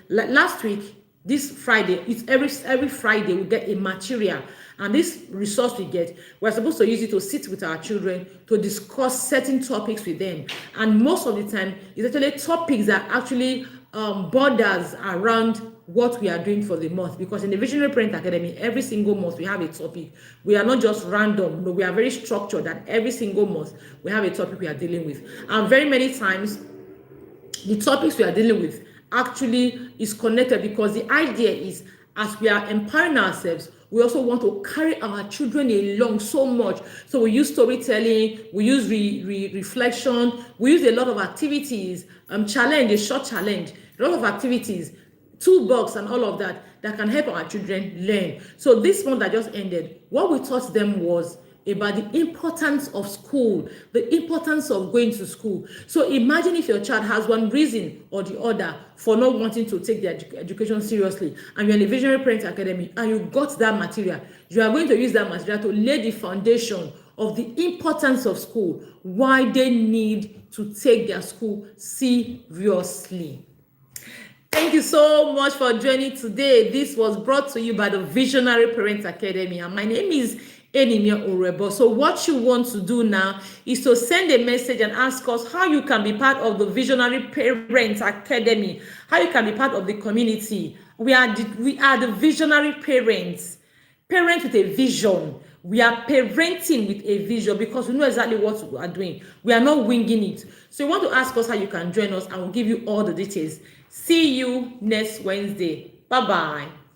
Speaker 1: Last week, this Friday, it's every Friday we get a material, and this resource we get, we're supposed to use it to sit with our children to discuss certain topics with them. And most of the time, it's actually topics that actually borders around what we are doing for the month, because in the Visionary Parent Academy, every single month we have a topic. We are not just random, no, we are very structured, that every single month we have a topic we are dealing with. And very many times, the topics we are dealing with actually is connected, because the idea is, as we are empowering ourselves, we also want to carry our children along so much. So we use storytelling, we use reflection, we use a lot of activities, challenge, a short challenge, a lot of activities, toolbox and all of that can help our children learn. So this month that just ended, what we taught them was about the importance of school, the importance of going to school. So imagine if your child has one reason or the other for not wanting to take their education seriously, and you're in the Visionary Parent Academy and you got that material, you are going to use that material to lay the foundation of the importance of school, why they need to take their school seriously. Thank you so much for joining today. This was brought to you by the Visionary Parent Academy, and my name is Enimia Orebo. So what you want to do now is to send a message and ask us how you can be part of the Visionary Parent Academy, how you can be part of the community. We are the visionary parents with a vision. We are parenting with a vision because we know exactly what we are doing. We are not winging it. So you want to ask us how you can join us, and we'll give you all the details. See you next Wednesday. Bye-bye.